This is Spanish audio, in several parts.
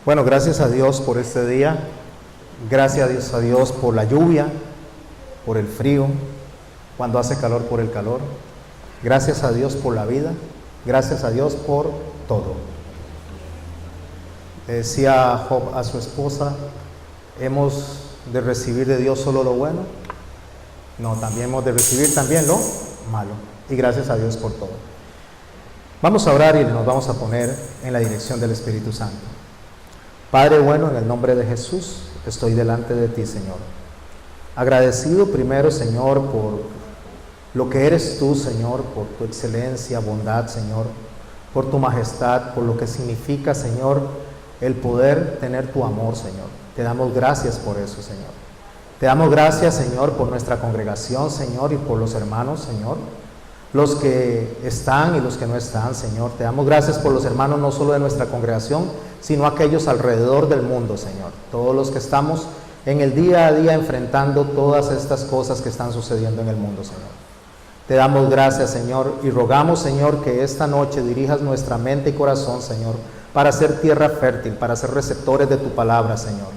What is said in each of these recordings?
Bueno, gracias a Dios por este día, gracias a Dios por la lluvia, por el frío, cuando hace calor por el calor, gracias a Dios por la vida, gracias a Dios por todo. Decía Job a su esposa, ¿hemos de recibir de Dios solo lo bueno? No, también hemos de recibir también lo malo, y gracias a Dios por todo. Vamos a orar y nos vamos a poner en la dirección del Espíritu Santo. Padre bueno, en el nombre de Jesús, estoy delante de ti, Señor. Agradecido primero, Señor, por lo que eres tú, Señor, por tu excelencia, bondad, Señor, por tu majestad, por lo que significa, Señor, el poder tener tu amor, Señor. Te damos gracias por eso, Señor. Te damos gracias, Señor, por nuestra congregación, Señor, y por los hermanos, Señor, los que están y los que no están, Señor. Te damos gracias por los hermanos no solo de nuestra congregación, sino aquellos alrededor del mundo, Señor. Todos los que estamos en el día a día enfrentando todas estas cosas que están sucediendo en el mundo, Señor. Te damos gracias, Señor, y rogamos, Señor, que esta noche dirijas nuestra mente y corazón, Señor, para ser tierra fértil, para ser receptores de tu palabra, Señor.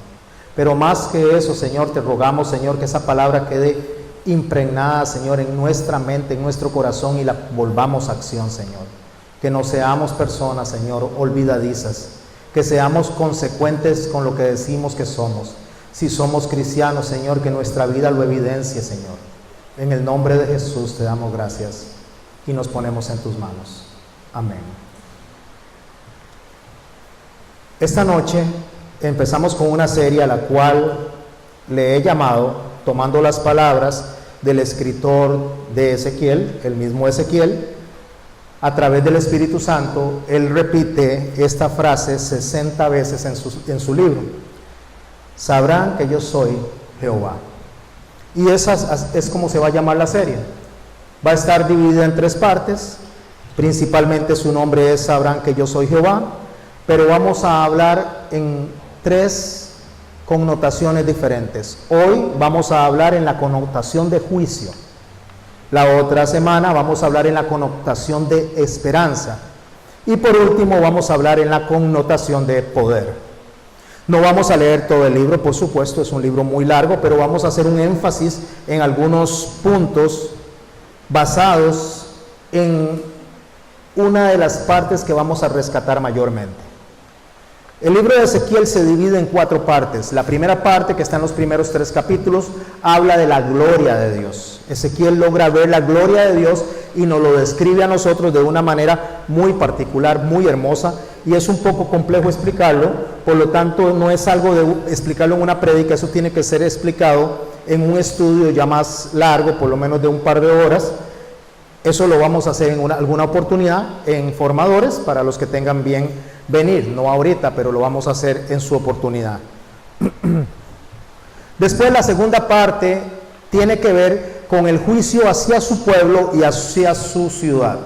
Pero más que eso, Señor, te rogamos, Señor, que esa palabra quede impregnada, Señor, en nuestra mente, en nuestro corazón, y la volvamos a acción, Señor. Que no seamos personas, Señor, olvidadizas, que seamos consecuentes con lo que decimos que somos. Si somos cristianos, Señor, que nuestra vida lo evidencie, Señor. En el nombre de Jesús te damos gracias y nos ponemos en tus manos. Amén. Esta noche empezamos con una serie a la cual le he llamado, tomando las palabras del escritor de Ezequiel, el mismo Ezequiel, a través del Espíritu Santo, él repite esta frase 60 veces en su libro. Sabrán que yo soy Jehová. Y esa es como se va a llamar la serie. Va a estar dividida en 3 partes. Principalmente su nombre es Sabrán que yo soy Jehová, pero vamos a hablar en 3 connotaciones diferentes. Hoy vamos a hablar en la connotación de juicio. La otra semana vamos a hablar en la connotación de esperanza. Y por último vamos a hablar en la connotación de poder. No vamos a leer todo el libro, por supuesto, es un libro muy largo, pero vamos a hacer un énfasis en algunos puntos basados en una de las partes que vamos a rescatar mayormente. El libro de Ezequiel se divide en 4 partes. La primera parte, que está en los primeros 3 capítulos, habla de la gloria de Dios. Ezequiel logra ver la gloria de Dios y nos lo describe a nosotros de una manera muy particular, muy hermosa, y es un poco complejo explicarlo, por lo tanto no es algo de explicarlo en una prédica, eso tiene que ser explicado en un estudio ya más largo, por lo menos de un par de horas. Eso lo vamos a hacer en alguna oportunidad en formadores, para los que tengan bien venir, no ahorita, pero lo vamos a hacer en su oportunidad. Después la segunda parte tiene que ver con el juicio hacia su pueblo y hacia su ciudad,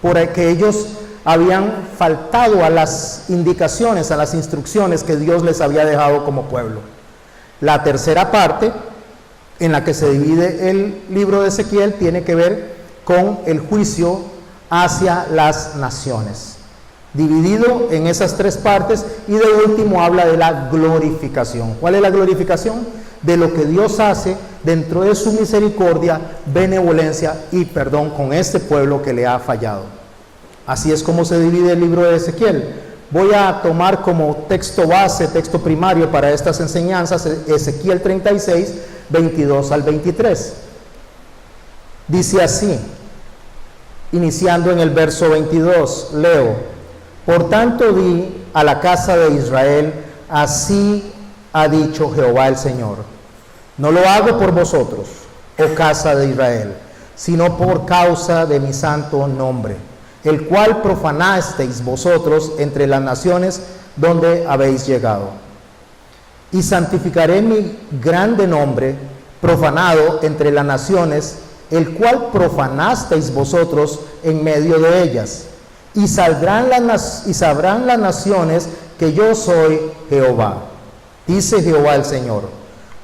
porque ellos habían faltado a las indicaciones, a las instrucciones que Dios les había dejado como pueblo. La tercera parte, en la que se divide el libro de Ezequiel, tiene que ver con el juicio hacia las naciones, dividido en esas 3 partes, y de último habla de la glorificación. ¿Cuál es la glorificación? De lo que Dios hace dentro de su misericordia, benevolencia y perdón con este pueblo que le ha fallado. Así es como se divide el libro de Ezequiel. Voy a tomar como texto base, texto primario para estas enseñanzas, Ezequiel 36, 22 al 23. Dice así, iniciando en el verso 22, leo: Por tanto di a la casa de Israel, así ha dicho Jehová el Señor, no lo hago por vosotros, oh casa de Israel, sino por causa de mi santo nombre, el cual profanasteis vosotros entre las naciones donde habéis llegado. Y santificaré mi grande nombre, profanado entre las naciones, el cual profanasteis vosotros en medio de ellas. Y sabrán las naciones que yo soy Jehová, dice Jehová el Señor,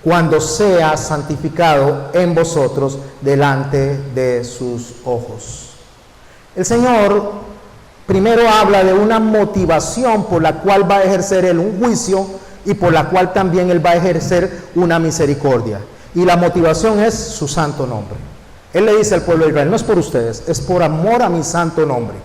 cuando sea santificado en vosotros delante de sus ojos. El Señor primero habla de una motivación por la cual va a ejercer él un juicio y por la cual también él va a ejercer una misericordia. Y la motivación es su santo nombre. Él le dice al pueblo de Israel, no es por ustedes, es por amor a mi santo nombre.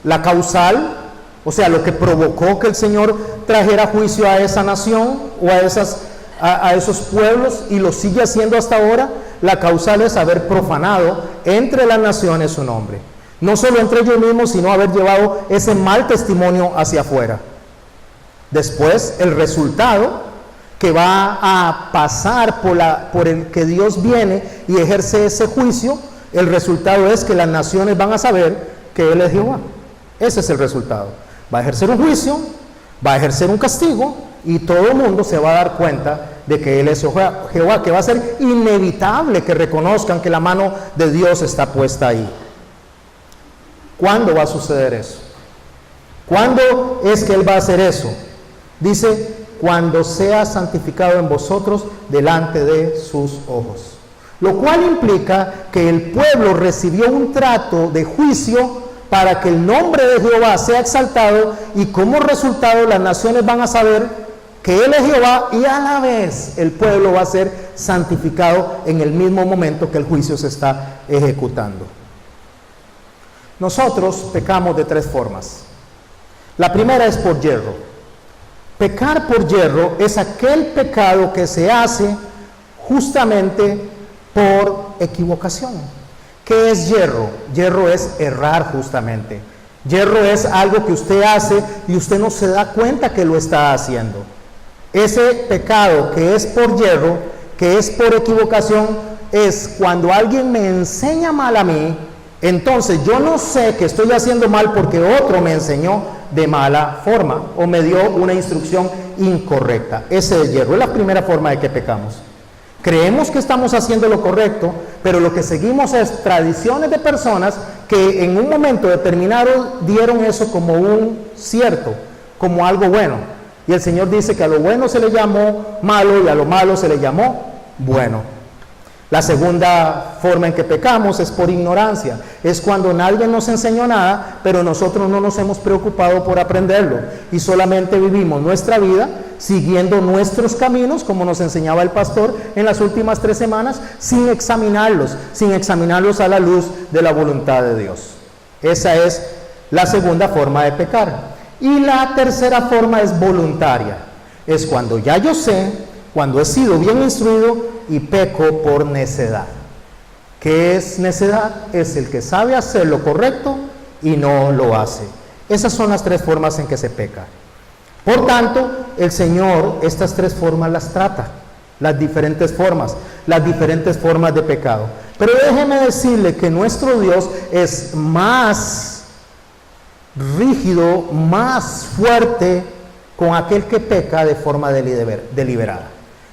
La causal, o sea, lo que provocó que el Señor trajera juicio a esa nación o a esos pueblos, y lo sigue haciendo hasta ahora, la causal es haber profanado entre las naciones su nombre. No solo entre ellos mismos, sino haber llevado ese mal testimonio hacia afuera. Después, el resultado que va a pasar por el que Dios viene y ejerce ese juicio, el resultado es que las naciones van a saber que Él es Jehová. Ese es el resultado. Va a ejercer un juicio, va a ejercer un castigo, y todo el mundo se va a dar cuenta de que Él es Jehová, que va a ser inevitable que reconozcan que la mano de Dios está puesta ahí. ¿Cuándo va a suceder eso? ¿Cuándo es que Él va a hacer eso? Dice, cuando sea santificado en vosotros delante de sus ojos. Lo cual implica que el pueblo recibió un trato de juicio para que el nombre de Jehová sea exaltado, y como resultado las naciones van a saber que Él es Jehová, y a la vez el pueblo va a ser santificado en el mismo momento que el juicio se está ejecutando. Nosotros pecamos de tres formas. La primera es por yerro. Pecar por yerro es aquel pecado que se hace justamente por equivocación. ¿Qué es yerro? Yerro es errar justamente. Yerro es algo que usted hace y usted no se da cuenta que lo está haciendo. Ese pecado que es por yerro, que es por equivocación, es cuando alguien me enseña mal a mí, entonces yo no sé que estoy haciendo mal porque otro me enseñó de mala forma o me dio una instrucción incorrecta. Ese es yerro, es la primera forma de que pecamos. Creemos que estamos haciendo lo correcto, pero lo que seguimos es tradiciones de personas que en un momento determinado dieron eso como un cierto, como algo bueno. Y el Señor dice que a lo bueno se le llamó malo y a lo malo se le llamó bueno. La segunda forma en que pecamos es por ignorancia. Es cuando nadie nos enseñó nada, pero nosotros no nos hemos preocupado por aprenderlo. Y solamente vivimos nuestra vida siguiendo nuestros caminos, como nos enseñaba el pastor en las últimas 3 semanas, sin examinarlos a la luz de la voluntad de Dios. Esa es la segunda forma de pecar. Y la tercera forma es voluntaria. Es cuando ya yo sé, cuando he sido bien instruido y peco por necedad. ¿Qué es necedad? Es el que sabe hacer lo correcto y no lo hace. Esas son las 3 formas en que se peca. Por tanto, el Señor estas 3 formas las trata, las diferentes formas de pecado. Pero déjeme decirle que nuestro Dios es más rígido, más fuerte con aquel que peca de forma deliberada,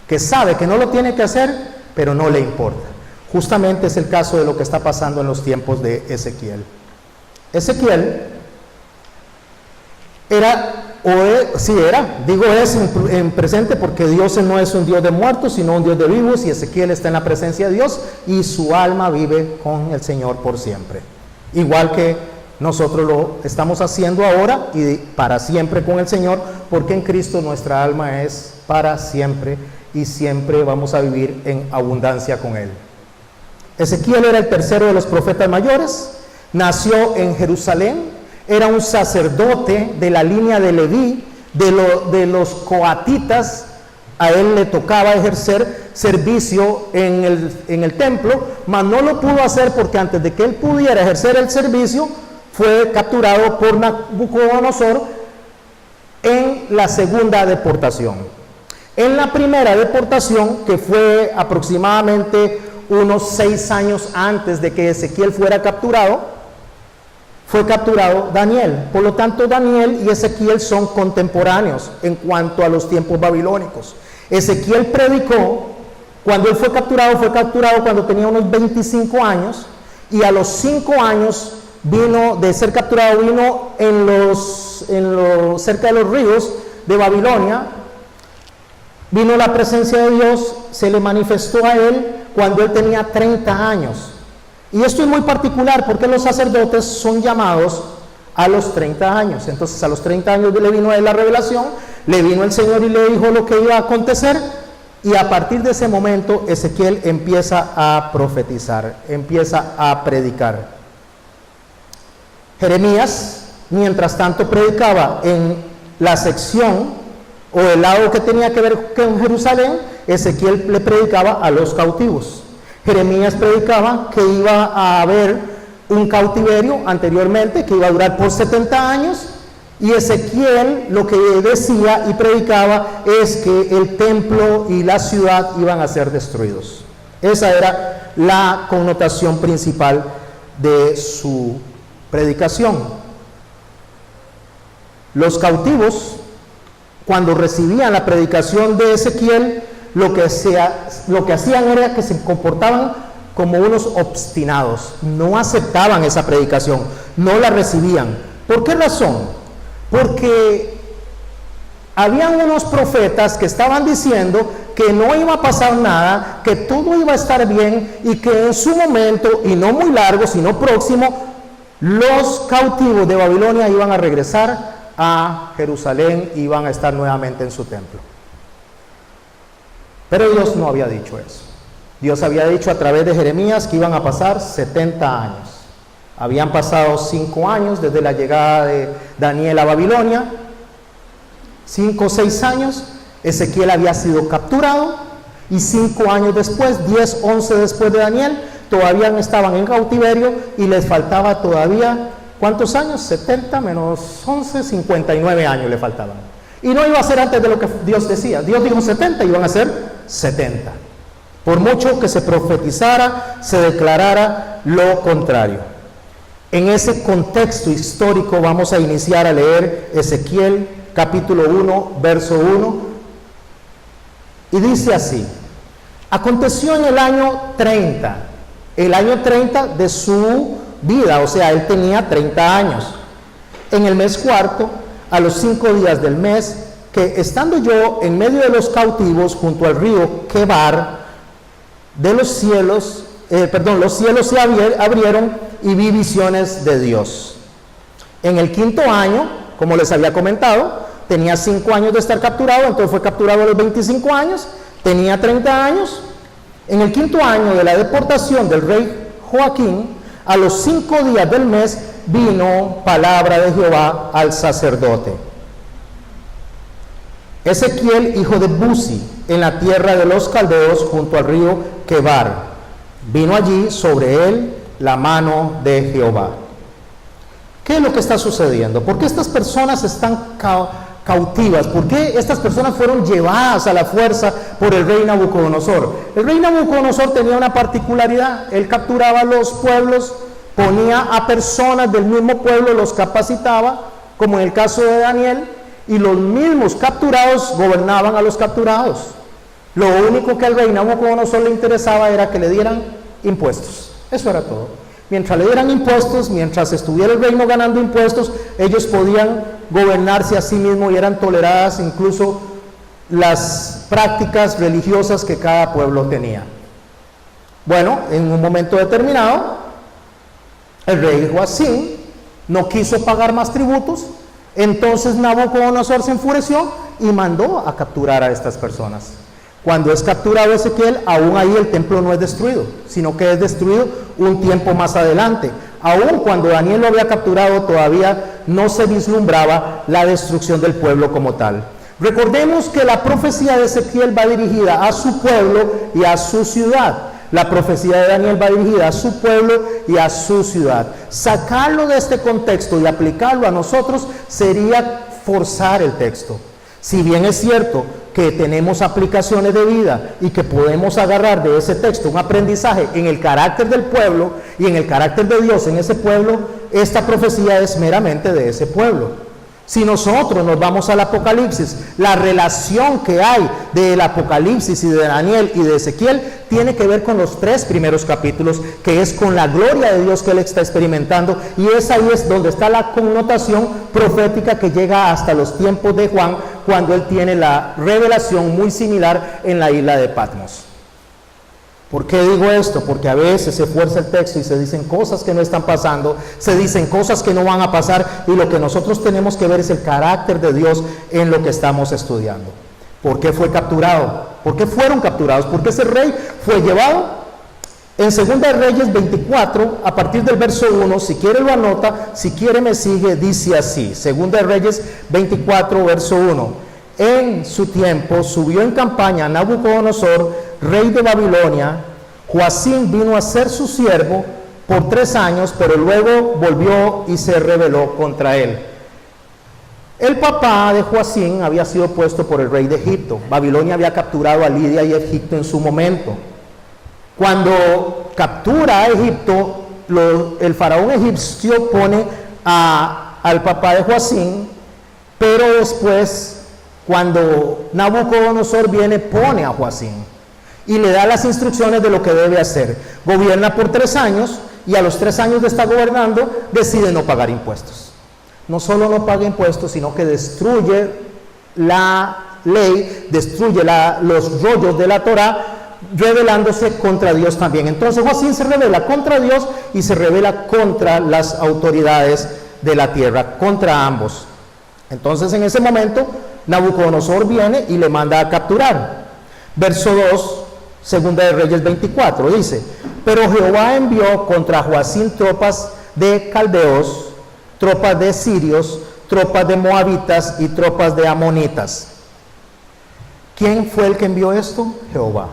que sabe que no lo tiene que hacer, pero no le importa. Justamente es el caso de lo que está pasando en los tiempos de Ezequiel. Ezequiel es en presente, porque Dios no es un Dios de muertos, sino un Dios de vivos, y Ezequiel está en la presencia de Dios, y su alma vive con el Señor por siempre. Igual que nosotros lo estamos haciendo ahora y para siempre con el Señor, porque en Cristo nuestra alma es para siempre y siempre vamos a vivir en abundancia con Él. Ezequiel era el tercero de los profetas mayores, nació en Jerusalén, era un sacerdote de la línea de Leví, de los coatitas. A él le tocaba ejercer servicio en el templo, mas no lo pudo hacer porque antes de que él pudiera ejercer el servicio, fue capturado por Nabucodonosor en la segunda deportación. En la primera deportación, que fue aproximadamente unos 6 años antes de que Ezequiel fuera capturado, fue capturado Daniel. Por lo tanto, Daniel y Ezequiel son contemporáneos en cuanto a los tiempos babilónicos. Ezequiel predicó, cuando él fue capturado cuando tenía unos 25 años, y a los 5 años de ser capturado, vino cerca de los ríos de Babilonia, vino la presencia de Dios, se le manifestó a él cuando él tenía 30 años. Y esto es muy particular porque los sacerdotes son llamados a los 30 años. Entonces a los 30 años le vino a él la revelación, le vino el Señor y le dijo lo que iba a acontecer, y a partir de ese momento Ezequiel empieza a profetizar, empieza a predicar. Jeremías, mientras tanto, predicaba en la sección o el lado que tenía que ver con Jerusalén. Ezequiel le predicaba a los cautivos. Jeremías predicaba que iba a haber un cautiverio anteriormente, que iba a durar por 70 años, y Ezequiel lo que decía y predicaba es que el templo y la ciudad iban a ser destruidos. Esa era la connotación principal de su predicación. Los cautivos, cuando recibían la predicación de Ezequiel, lo que hacían era que se comportaban como unos obstinados, no aceptaban esa predicación, no la recibían. ¿Por qué razón? Porque habían unos profetas que estaban diciendo que no iba a pasar nada, que todo iba a estar bien y que en su momento, y no muy largo, sino próximo, los cautivos de Babilonia iban a regresar a Jerusalén y iban a estar nuevamente en su templo. Pero Dios no había dicho eso. Dios había dicho a través de Jeremías que iban a pasar 70 años. Habían pasado 5 años desde la llegada de Daniel a Babilonia, 5 o 6 años. Ezequiel había sido capturado y 5 años después, 10, 11 después de Daniel, todavía estaban en cautiverio y les faltaba todavía, ¿cuántos años? 70 menos 11, 59 años le faltaban. Y no iba a ser antes de lo que Dios decía. Dios dijo 70, iban a ser 70. Por mucho que se profetizara, se declarara lo contrario. En ese contexto histórico vamos a iniciar a leer Ezequiel capítulo 1, verso 1, y dice así: aconteció en el año 30 de su vida, o sea, él tenía 30 años, en el mes cuarto, a los 5 días del mes, que estando yo en medio de los cautivos junto al río Quebar, los cielos se abrieron y vi visiones de Dios. En el 5.º año, como les había comentado, tenía 5 años de estar capturado, entonces fue capturado a los 25 años, tenía 30 años. En el 5.º año de la deportación del rey Joaquín, a los 5 días del mes, vino palabra de Jehová al sacerdote Ezequiel, hijo de Buzi, en la tierra de los caldeos junto al río Quebar. Vino allí sobre él la mano de Jehová. ¿Qué es lo que está sucediendo? ¿Por qué estas personas están cautivas? ¿Por qué estas personas fueron llevadas a la fuerza por el rey Nabucodonosor? El rey Nabucodonosor tenía una particularidad. Él capturaba a los pueblos, ponía a personas del mismo pueblo, los capacitaba, como en el caso de Daniel, y los mismos capturados gobernaban a los capturados. Lo único que al rey Nabucodonosor le interesaba era que le dieran impuestos. Eso era todo. Mientras le dieran impuestos, mientras estuviera el reino ganando impuestos, ellos podían gobernarse a sí mismos y eran toleradas incluso las prácticas religiosas que cada pueblo tenía. Bueno, en un momento determinado, el rey Joacim no quiso pagar más tributos, entonces Nabucodonosor se enfureció y mandó a capturar a estas personas. Cuando es capturado Ezequiel, aún ahí el templo no es destruido, sino que es destruido un tiempo más adelante. Aún cuando Daniel lo había capturado, todavía no se vislumbraba la destrucción del pueblo como tal. Recordemos que la profecía de Ezequiel va dirigida a su pueblo y a su ciudad. La profecía de Daniel va dirigida a su pueblo y a su ciudad. Sacarlo de este contexto y aplicarlo a nosotros sería forzar el texto. Si bien es cierto que tenemos aplicaciones de vida y que podemos agarrar de ese texto un aprendizaje en el carácter del pueblo y en el carácter de Dios en ese pueblo, esta profecía es meramente de ese pueblo. Si nosotros nos vamos al Apocalipsis, la relación que hay del Apocalipsis y de Daniel y de Ezequiel tiene que ver con los 3 primeros capítulos, que es con la gloria de Dios que él está experimentando, y ahí es donde está la connotación profética que llega hasta los tiempos de Juan, cuando él tiene la revelación muy similar en la isla de Patmos. ¿Por qué digo esto? Porque a veces se fuerza el texto y se dicen cosas que no están pasando, se dicen cosas que no van a pasar, y lo que nosotros tenemos que ver es el carácter de Dios en lo que estamos estudiando. ¿Por qué fue capturado? ¿Por qué fueron capturados? ¿Por qué ese rey fue llevado? En 2 Reyes 24, a partir del verso 1, si quiere lo anota, si quiere me sigue, dice así. 2 Reyes 24, verso 1. En su tiempo subió en campaña Nabucodonosor, rey de Babilonia. Joacim vino a ser su siervo por 3 años, pero luego volvió y se rebeló contra él. El papá de Joacim había sido puesto por el rey de Egipto. Babilonia había capturado a Lidia y Egipto en su momento. Cuando captura a Egipto, el faraón egipcio pone al papá de Joacim, pero después, cuando Nabucodonosor viene, pone a Joacim y le da las instrucciones de lo que debe hacer. Gobierna por 3 años y a los 3 años de estar gobernando decide no pagar impuestos. No solo no paga impuestos, sino que destruye la ley, destruye los rollos de la Torá, rebelándose contra Dios también. Entonces Joacim se rebela contra Dios y se rebela contra las autoridades de la tierra, contra ambos. Entonces en ese momento Nabucodonosor viene y le manda a capturar. Verso 2, 2 de Reyes 24, dice: pero Jehová envió contra Joacim tropas de caldeos, tropas de sirios, tropas de moabitas y tropas de amonitas. ¿Quién fue el que envió esto? Jehová.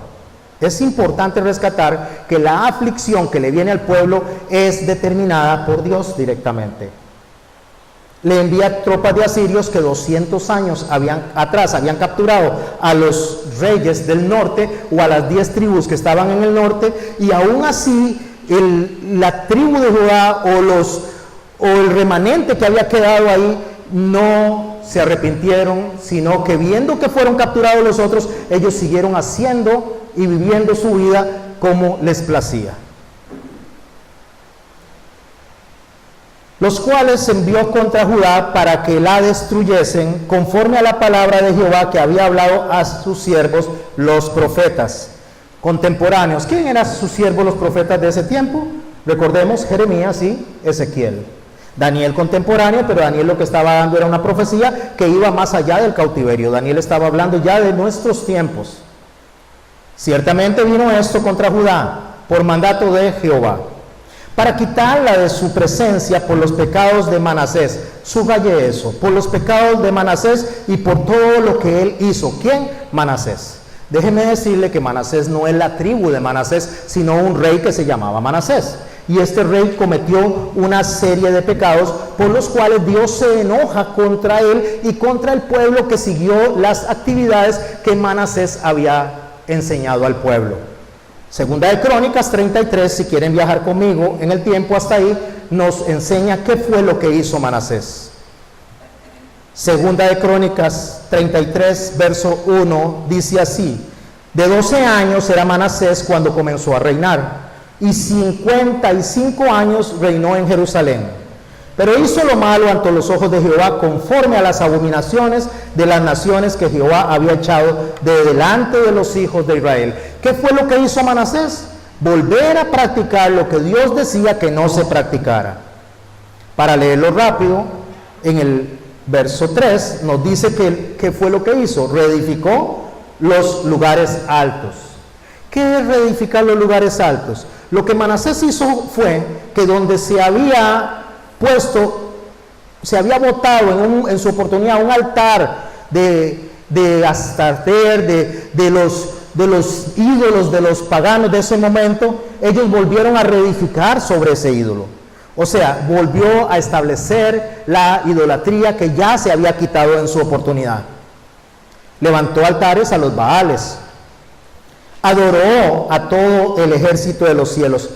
Es importante rescatar que la aflicción que le viene al pueblo es determinada por Dios directamente. Le envía tropas de asirios que 200 años atrás habían capturado a los reyes del norte, o a las 10 tribus que estaban en el norte, y aún así la tribu de Judá o el remanente que había quedado ahí no se arrepintieron, sino que viendo que fueron capturados los otros, ellos siguieron haciendo y viviendo su vida como les placía. Los cuales envió contra Judá para que la destruyesen, conforme a la palabra de Jehová que había hablado a sus siervos los profetas contemporáneos. ¿Quién eran sus siervos los profetas de ese tiempo? Recordemos, Jeremías y Ezequiel. Daniel contemporáneo, pero Daniel lo que estaba dando era una profecía que iba más allá del cautiverio. Daniel estaba hablando ya de nuestros tiempos. Ciertamente vino esto contra Judá por mandato de Jehová, para quitarla de su presencia por los pecados de Manasés. Subraye eso, por los pecados de Manasés y por todo lo que él hizo. ¿Quién? Manasés. Déjeme decirle que Manasés no es la tribu de Manasés, sino un rey que se llamaba Manasés. Y este rey cometió una serie de pecados por los cuales Dios se enoja contra él y contra el pueblo que siguió las actividades que Manasés había enseñado al pueblo. Segunda de Crónicas 33, si quieren viajar conmigo en el tiempo hasta ahí, nos enseña qué fue lo que hizo Manasés. Segunda de Crónicas 33, verso 1, dice así: de 12 años era Manasés cuando comenzó a reinar, y 55 años reinó en Jerusalén. Pero hizo lo malo ante los ojos de Jehová, conforme a las abominaciones de las naciones que Jehová había echado de delante de los hijos de Israel. ¿Qué fue lo que hizo Manasés? Volver a practicar lo que Dios decía que no se practicara. Para leerlo rápido, en el verso 3 nos dice que fue lo que hizo. Reedificó los lugares altos. ¿Qué es reedificar los lugares altos? Lo que Manasés hizo fue que donde se había botado en su oportunidad un altar de Astarter, de los ídolos de los paganos de ese momento, ellos volvieron a reedificar sobre ese ídolo. O sea, volvió a establecer la idolatría que ya se había quitado en su oportunidad. Levantó altares a los Baales. Adoró a todo el ejército de los cielos.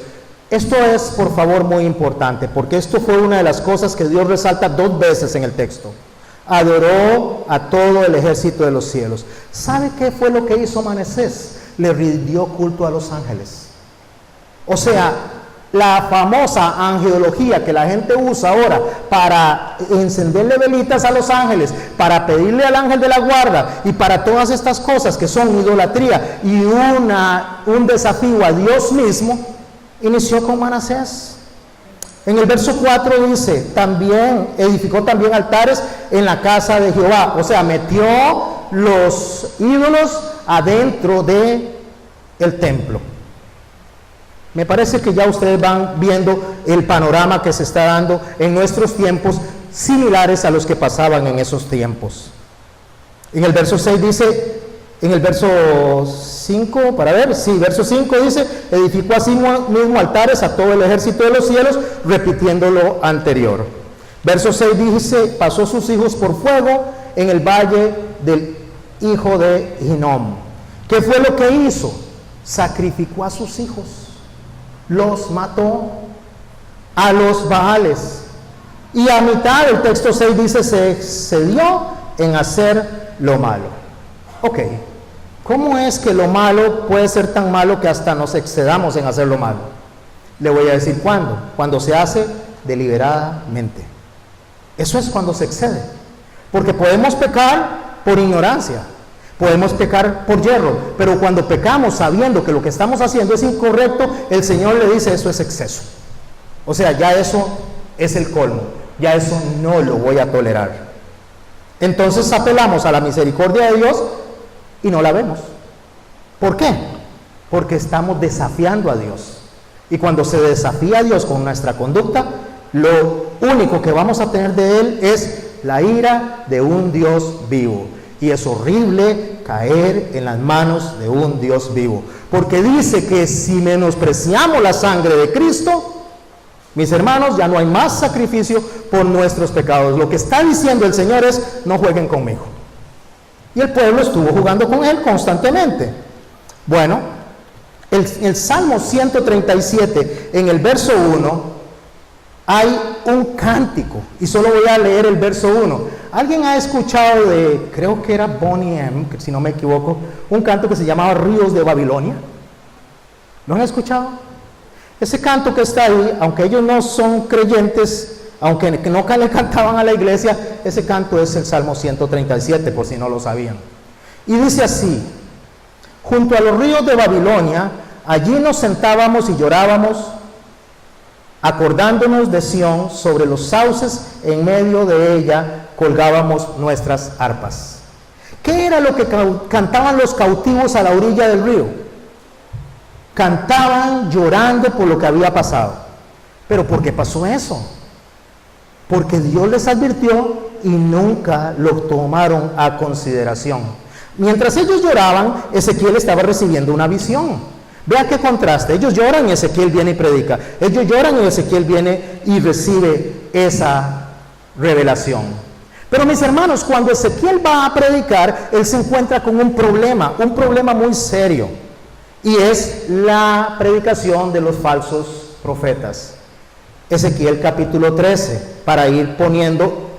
Esto es, por favor, muy importante, porque esto fue una de las cosas que Dios resalta 2 veces en el texto. Adoró a todo el ejército de los cielos. ¿Sabe qué fue lo que hizo Manasés? Le rindió culto a los ángeles. O sea, la famosa angelología que la gente usa ahora para encenderle velitas a los ángeles, para pedirle al ángel de la guarda y para todas estas cosas que son idolatría y un desafío a Dios mismo, inició con Manasés. En el verso 4 dice, edificó también altares en la casa de Jehová. O sea, metió los ídolos adentro del templo. Me parece que ya ustedes van viendo el panorama que se está dando en nuestros tiempos, similares a los que pasaban en esos tiempos. En el verso 6 dice, en el verso 5, verso 5 dice, edificó así mismo altares a todo el ejército de los cielos, repitiendo lo anterior. Verso 6 dice, pasó sus hijos por fuego en el valle del hijo de Hinnom. ¿Qué fue lo que hizo? Sacrificó a sus hijos. Los mató a los Baales. Y a mitad del texto 6 dice, se excedió en hacer lo malo. Ok, ¿cómo es que lo malo puede ser tan malo que hasta nos excedamos en hacer lo malo? Le voy a decir cuándo. Cuando se hace deliberadamente. Eso es cuando se excede. Porque podemos pecar por ignorancia. Podemos pecar por yerro, pero cuando pecamos sabiendo que lo que estamos haciendo es incorrecto, el Señor le dice, eso es exceso. O sea, ya eso es el colmo, ya eso no lo voy a tolerar. Entonces apelamos a la misericordia de Dios y no la vemos. ¿Por qué? Porque estamos desafiando a Dios. Y cuando se desafía a Dios con nuestra conducta, lo único que vamos a tener de Él es la ira de un Dios vivo. Y es horrible caer en las manos de un Dios vivo. Porque dice que si menospreciamos la sangre de Cristo, mis hermanos, ya no hay más sacrificio por nuestros pecados. Lo que está diciendo el Señor es, no jueguen conmigo. Y el pueblo estuvo jugando con Él constantemente. Bueno, el Salmo 137, en el verso 1, hay un cántico, y solo voy a leer el verso 1. ¿Alguien ha escuchado creo que era Bonnie M., si no me equivoco, un canto que se llamaba Ríos de Babilonia? ¿Lo han escuchado? Ese canto que está ahí, aunque ellos no son creyentes, aunque no le cantaban a la iglesia, ese canto es el Salmo 137, por si no lo sabían. Y dice así, junto a los ríos de Babilonia, allí nos sentábamos y llorábamos, acordándonos de Sión, sobre los sauces en medio de ella colgábamos nuestras arpas. ¿Qué era lo que cantaban los cautivos a la orilla del río? Cantaban llorando por lo que había pasado. ¿Pero por qué pasó eso? Porque Dios les advirtió y nunca lo tomaron a consideración. Mientras ellos lloraban, Ezequiel estaba recibiendo una visión. Vea qué contraste. Ellos lloran y Ezequiel viene y predica. Ellos lloran y Ezequiel viene y recibe esa revelación. Pero mis hermanos, cuando Ezequiel va a predicar, él se encuentra con un problema muy serio. Y es la predicación de los falsos profetas. Ezequiel capítulo 13, para ir poniendo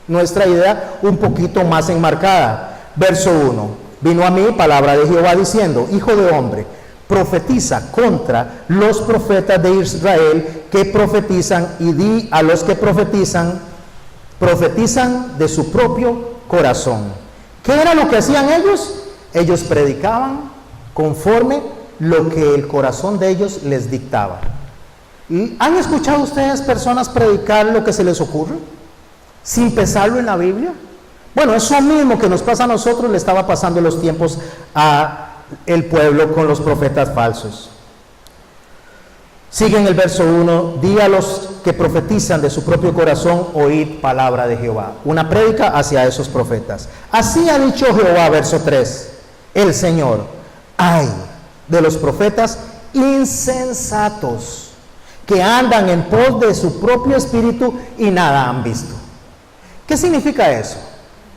nuestra idea un poquito más enmarcada. Verso 1. Vino a mí palabra de Jehová diciendo, hijo de hombre, profetiza contra los profetas de Israel que profetizan y di a los que profetizan de su propio corazón. ¿Qué era lo que hacían ellos? Ellos predicaban conforme lo que el corazón de ellos les dictaba. ¿Y han escuchado ustedes personas predicar lo que se les ocurre? Sin pensarlo en la Biblia. Bueno, eso mismo que nos pasa a nosotros le estaba pasando en los tiempos a el pueblo con los profetas falsos. Sigue en el verso 1, di a los que profetizan de su propio corazón, oíd palabra de Jehová. Una prédica hacia esos profetas. Así ha dicho Jehová, verso 3, el Señor, ay de los profetas insensatos que andan en pos de su propio espíritu y nada han visto. ¿Qué significa eso?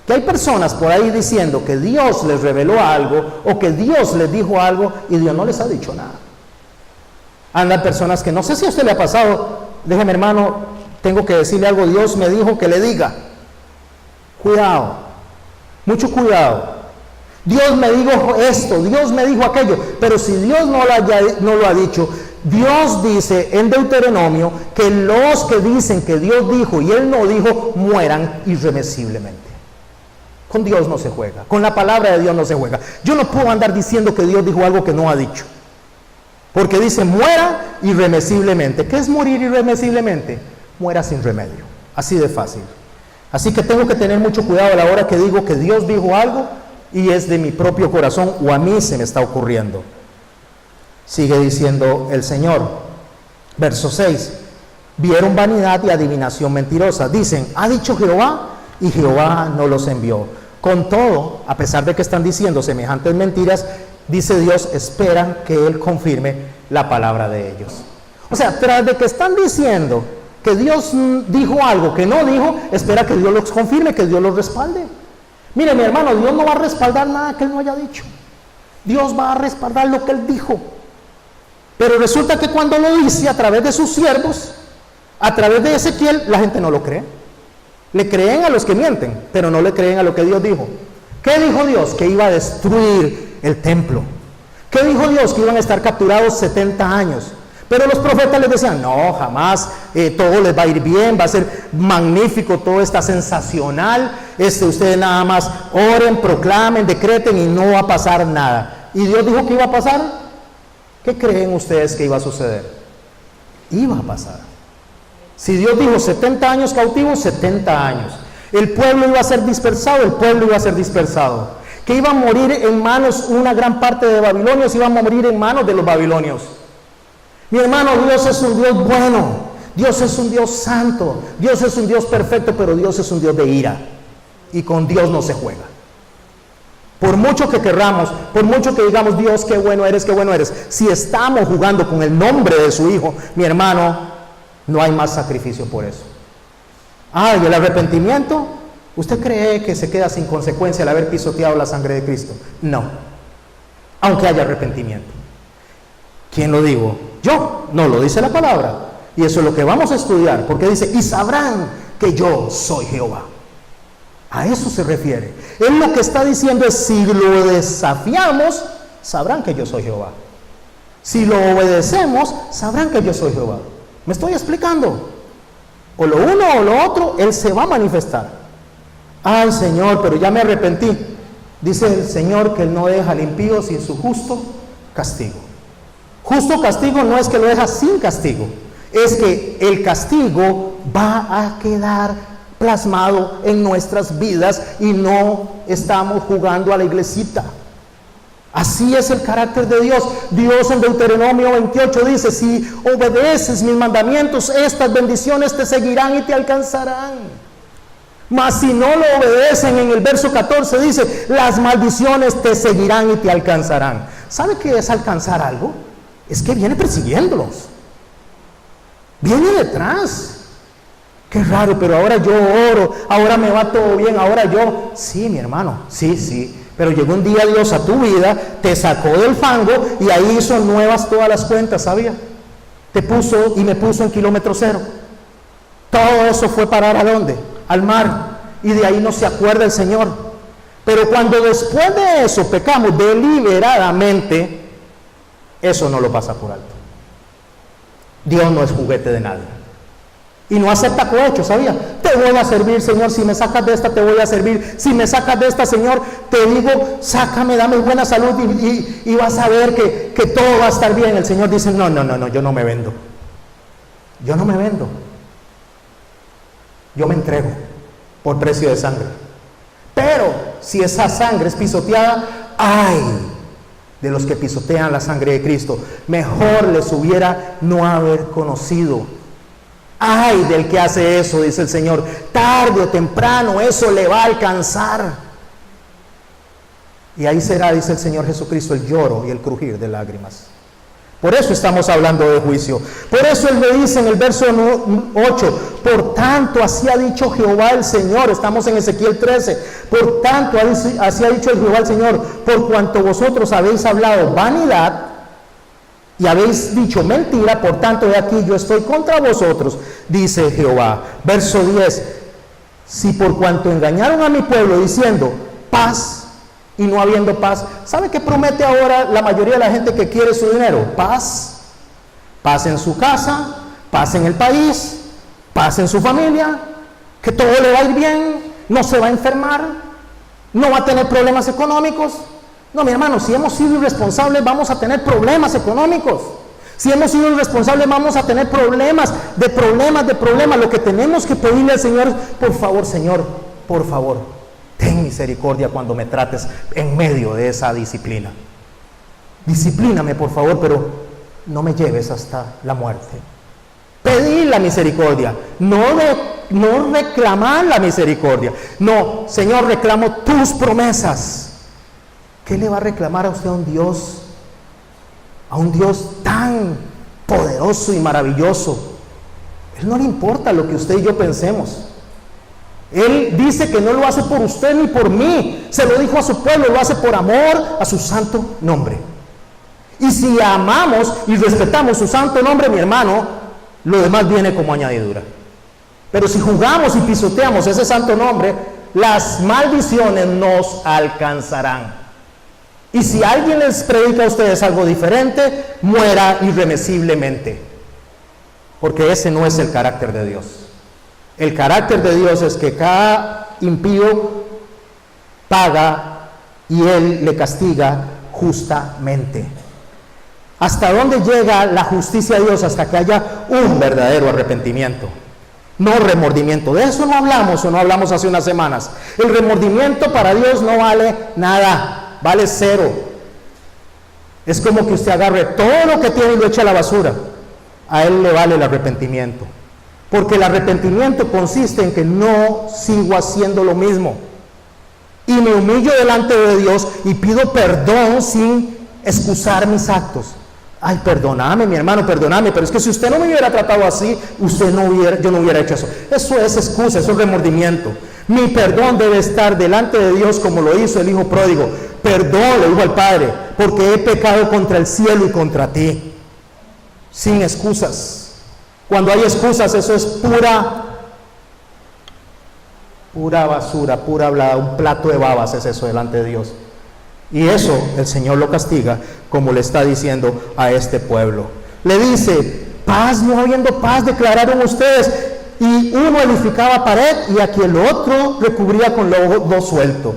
Que hay personas por ahí diciendo que Dios les reveló algo o que Dios les dijo algo y Dios no les ha dicho nada. Andan personas que no sé si a usted le ha pasado, déjeme hermano, tengo que decirle algo, Dios me dijo que le diga. Cuidado, mucho cuidado. Dios me dijo esto, Dios me dijo aquello, pero si Dios no lo ha dicho, Dios dice en Deuteronomio que los que dicen que Dios dijo y Él no dijo, mueran irremisiblemente. Con Dios no se juega, con la palabra de Dios no se juega. Yo no puedo andar diciendo que Dios dijo algo que no ha dicho, porque dice muera irremisiblemente. ¿Qué es morir irremisiblemente? Muera sin remedio, así de fácil. Así que tengo que tener mucho cuidado a la hora que digo que Dios dijo algo y es de mi propio corazón o a mí se me está ocurriendo. Sigue diciendo el Señor, verso 6, vieron vanidad y adivinación mentirosa. Dicen, ha dicho Jehová, y Jehová no los envió. Con todo, a pesar de que están diciendo semejantes mentiras, dice Dios, esperan que Él confirme la palabra de ellos. O sea, tras de que están diciendo que Dios dijo algo que no dijo, espera que Dios los confirme, que Dios los respalde. Mire, mi hermano, Dios no va a respaldar nada que Él no haya dicho. Dios va a respaldar lo que Él dijo. Pero resulta que cuando lo dice a través de sus siervos, a través de Ezequiel, la gente no lo cree. Le creen a los que mienten, pero no le creen a lo que Dios dijo. ¿Qué dijo Dios? Que iba a destruir el templo. ¿Qué dijo Dios? Que iban a estar capturados 70 años. Pero los profetas les decían, no, jamás, todo les va a ir bien, va a ser magnífico, todo está sensacional, ustedes nada más oren, proclamen, decreten y no va a pasar nada. ¿Y Dios dijo que iba a pasar? ¿Qué creen ustedes que iba a suceder? Iba a pasar. Si Dios dijo 70 años cautivos, 70 años. El pueblo iba a ser dispersado, el pueblo iba a ser dispersado. Que iba a morir en manos, una gran parte de babilonios iban a morir en manos de los babilonios. Mi hermano, Dios es un Dios bueno, Dios es un Dios santo, Dios es un Dios perfecto, pero Dios es un Dios de ira. Y con Dios no se juega. Por mucho que querramos, por mucho que digamos, Dios, qué bueno eres, si estamos jugando con el nombre de su Hijo, mi hermano, no hay más sacrificio por eso. ¿Y el arrepentimiento? ¿Usted cree que se queda sin consecuencia al haber pisoteado la sangre de Cristo? No, aunque haya arrepentimiento. ¿Quién lo digo? Yo, no lo dice la palabra. Y eso es lo que vamos a estudiar, porque dice, y sabrán que yo soy Jehová. A eso se refiere. Él lo que está diciendo es, si lo desafiamos, sabrán que yo soy Jehová. Si lo obedecemos, sabrán que yo soy Jehová. ¿Me estoy explicando? O lo uno o lo otro, Él se va a manifestar. Ay, Señor, pero ya me arrepentí. Dice el Señor que Él no deja al impío sin su justo castigo. Justo castigo no es que lo deja sin castigo, es que el castigo va a quedar plasmado en nuestras vidas y no estamos jugando a la iglesita. Así es el carácter de Dios. Dios en Deuteronomio 28 dice, si obedeces mis mandamientos, estas bendiciones te seguirán y te alcanzarán. Mas si no lo obedecen, en el verso 14 dice, las maldiciones te seguirán y te alcanzarán. ¿Sabe qué es alcanzar algo? Es que viene persiguiéndolos, viene detrás. Qué raro, pero ahora yo oro, ahora me va todo bien, ahora yo... Sí, mi hermano, sí, pero llegó un día Dios a tu vida, te sacó del fango y ahí hizo nuevas todas las cuentas, ¿sabía? Te puso y me puso en kilómetro cero. Todo eso fue parar ¿a dónde? Al mar, y de ahí no se acuerda el Señor. Pero cuando después de eso pecamos deliberadamente, eso no lo pasa por alto. Dios no es juguete de nadie. Y no acepta cohecho, ¿sabía? Te voy a servir, Señor, si me sacas de esta te voy a servir. Si me sacas de esta, Señor, te digo, sácame, dame buena salud y vas a ver que todo va a estar bien. El Señor dice, no, yo no me vendo. Yo no me vendo. Yo me entrego por precio de sangre. Pero si esa sangre es pisoteada, ¡ay! De los que pisotean la sangre de Cristo, mejor les hubiera no haber conocido. Ay del que hace eso, dice el Señor, tarde o temprano eso le va a alcanzar. Y ahí será, dice el Señor Jesucristo, el lloro y el crujir de lágrimas. Por eso estamos hablando de juicio. Por eso Él le dice en el verso 8, por tanto así ha dicho Jehová el Señor. Estamos en Ezequiel 13. Por tanto así ha dicho el Jehová el Señor, por cuanto vosotros habéis hablado vanidad y habéis dicho mentira, por tanto de aquí yo estoy contra vosotros, dice Jehová. Verso 10, si por cuanto engañaron a mi pueblo diciendo paz, y no habiendo paz, ¿sabe qué promete ahora la mayoría de la gente que quiere su dinero? Paz. Paz en su casa, paz en el país, paz en su familia, que todo le va a ir bien, no se va a enfermar, no va a tener problemas económicos. No, mi hermano, si hemos sido irresponsables vamos a tener problemas económicos. Si hemos sido irresponsables vamos a tener problemas. Lo que tenemos que pedirle al Señor es, por favor, Señor, por favor, ten misericordia cuando me trates en medio de esa disciplina. Disciplíname, por favor, pero no me lleves hasta la muerte. Pedir la misericordia, no reclamar la misericordia. No, Señor, reclamo tus promesas. ¿Qué le va a reclamar a usted a un Dios? A un Dios tan poderoso y maravilloso. Él no le importa lo que usted y yo pensemos. Él dice que no lo hace por usted ni por mí. Se lo dijo a su pueblo, lo hace por amor a su santo nombre. Y si amamos y respetamos su santo nombre, mi hermano, lo demás viene como añadidura. Pero si jugamos y pisoteamos ese santo nombre, las maldiciones nos alcanzarán. Y si alguien les predica a ustedes algo diferente, muera irremisiblemente. Porque ese no es el carácter de Dios. El carácter de Dios es que cada impío paga y Él le castiga justamente. ¿Hasta dónde llega la justicia de Dios? Hasta que haya un verdadero arrepentimiento, no remordimiento. De eso no hablamos o no hablamos hace unas semanas. El remordimiento para Dios no vale nada, vale cero. Es como que usted agarre todo lo que tiene y lo eche a la basura. A Él le vale el arrepentimiento, porque el arrepentimiento consiste en que no sigo haciendo lo mismo y me humillo delante de Dios y pido perdón sin excusar mis actos. Ay, perdóname, mi hermano, perdóname, pero es que si usted no me hubiera tratado así, yo no hubiera hecho eso. Eso es excusa, eso es remordimiento. Mi perdón debe estar delante de Dios como lo hizo el hijo pródigo. Perdón, le dijo al Padre, porque he pecado contra el cielo y contra ti. Sin excusas. Cuando hay excusas, eso es pura basura, pura hablada, un plato de babas es eso delante de Dios. Y eso el Señor lo castiga, como le está diciendo a este pueblo. Le dice, paz, no habiendo paz, declararon ustedes. Y uno edificaba pared y aquí el otro recubría con lodo suelto.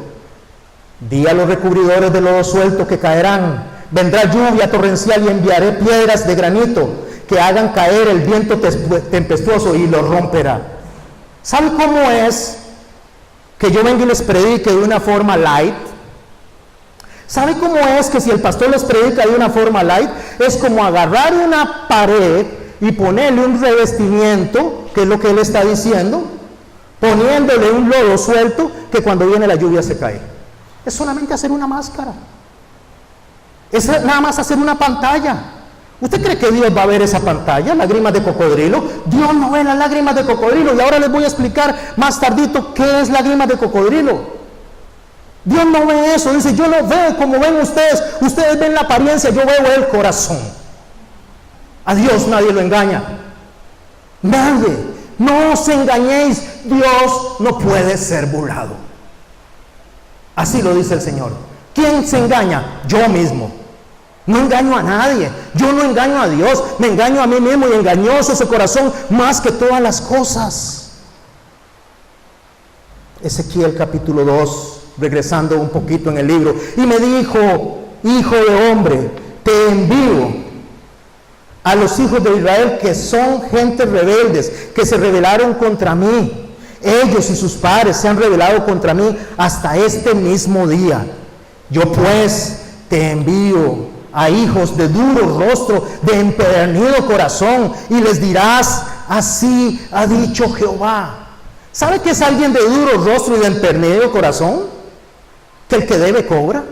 Di a los recubridores de lodo suelto que caerán. Vendrá lluvia torrencial y enviaré piedras de granito que hagan caer el viento tempestuoso y lo romperá. ¿Sabe cómo es que yo venga y les predique de una forma light? ¿Sabe cómo es que si el pastor les predica de una forma light? Es como agarrar una pared y ponerle un revestimiento, que es lo que él está diciendo, poniéndole un lodo suelto que cuando viene la lluvia se cae. Es solamente hacer una máscara. Es nada más hacer una pantalla. ¿Usted cree que Dios va a ver esa pantalla, lágrimas de cocodrilo? Dios no ve las lágrimas de cocodrilo. Y ahora les voy a explicar más tardito qué es lágrimas de cocodrilo. Dios no ve eso. Dice, yo no veo como ven ustedes. Ustedes ven la apariencia, yo veo el corazón. A Dios nadie lo engaña. Nadie. No os engañéis. Dios no puede ser burlado. Así lo dice el Señor. ¿Quién se engaña? Yo mismo. No engaño a nadie. Yo no engaño a Dios. Me engaño a mí mismo y engañoso ese corazón más que todas las cosas. Ezequiel capítulo 2. Regresando un poquito en el libro, y me dijo, hijo de hombre, te envío a los hijos de Israel que son gentes rebeldes, que se rebelaron contra mí. Ellos y sus padres se han rebelado contra mí hasta este mismo día. Yo pues te envío a hijos de duro rostro, de empedernido corazón, y les dirás, así ha dicho Jehová. ¿Sabe que es alguien de duro rostro y de empedernido corazón? Que el que debe cobra.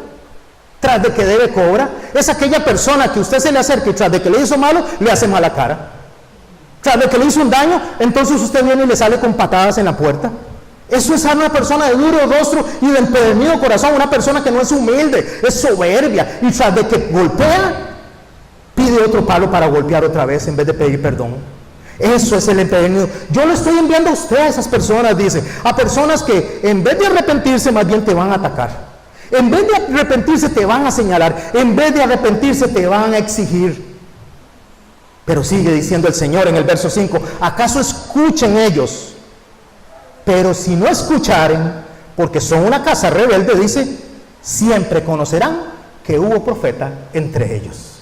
Tras de que debe cobra. Es aquella persona que usted se le acerca y tras de que le hizo malo, le hace mala cara. Tras de que le hizo un daño, entonces usted viene y le sale con patadas en la puerta. Eso es una persona de duro rostro y de empedernido corazón, una persona que no es humilde, es soberbia, y tras de que golpea, pide otro palo para golpear otra vez en vez de pedir perdón. Eso es el empedernido. Yo lo estoy enviando a usted, a esas personas, dice, a personas que en vez de arrepentirse más bien te van a atacar. En vez de arrepentirse te van a señalar. En vez de arrepentirse te van a exigir. Pero sigue diciendo el Señor en el verso 5, ¿acaso escuchen ellos? Pero si no escucharen, porque son una casa rebelde, dice, siempre conocerán que hubo profeta entre ellos.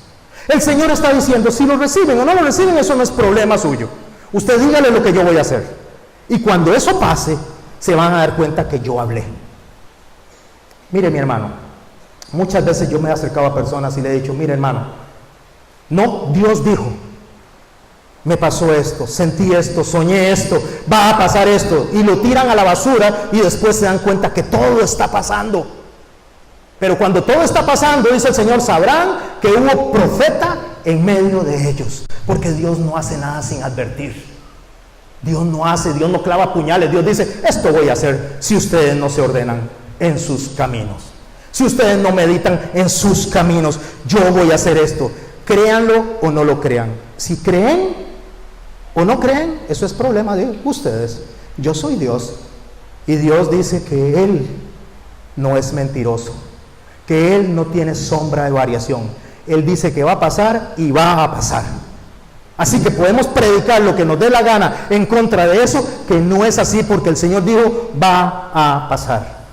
El Señor está diciendo, si lo reciben o no lo reciben, eso no es problema suyo. Usted dígale lo que yo voy a hacer. Y cuando eso pase, se van a dar cuenta que yo hablé. Mire, mi hermano, muchas veces yo me he acercado a personas y le he dicho, mire, hermano, no, Dios dijo, me pasó esto, sentí esto, soñé esto, va a pasar esto, y lo tiran a la basura y después se dan cuenta que todo está pasando. Pero cuando todo está pasando, dice el Señor, sabrán que hubo profeta en medio de ellos, porque Dios no hace nada sin advertir. Dios no clava puñales. Dios dice, esto voy a hacer si ustedes no se ordenan en sus caminos, si ustedes no meditan en sus caminos, yo voy a hacer esto. Créanlo o no lo crean. Si creen o no creen, eso es problema de ustedes. Yo soy Dios, y Dios dice que Él no es mentiroso, que Él no tiene sombra de variación. Él dice que va a pasar y va a pasar. Así que podemos predicar lo que nos dé la gana en contra de eso, que no es así, porque el Señor dijo, va a pasar.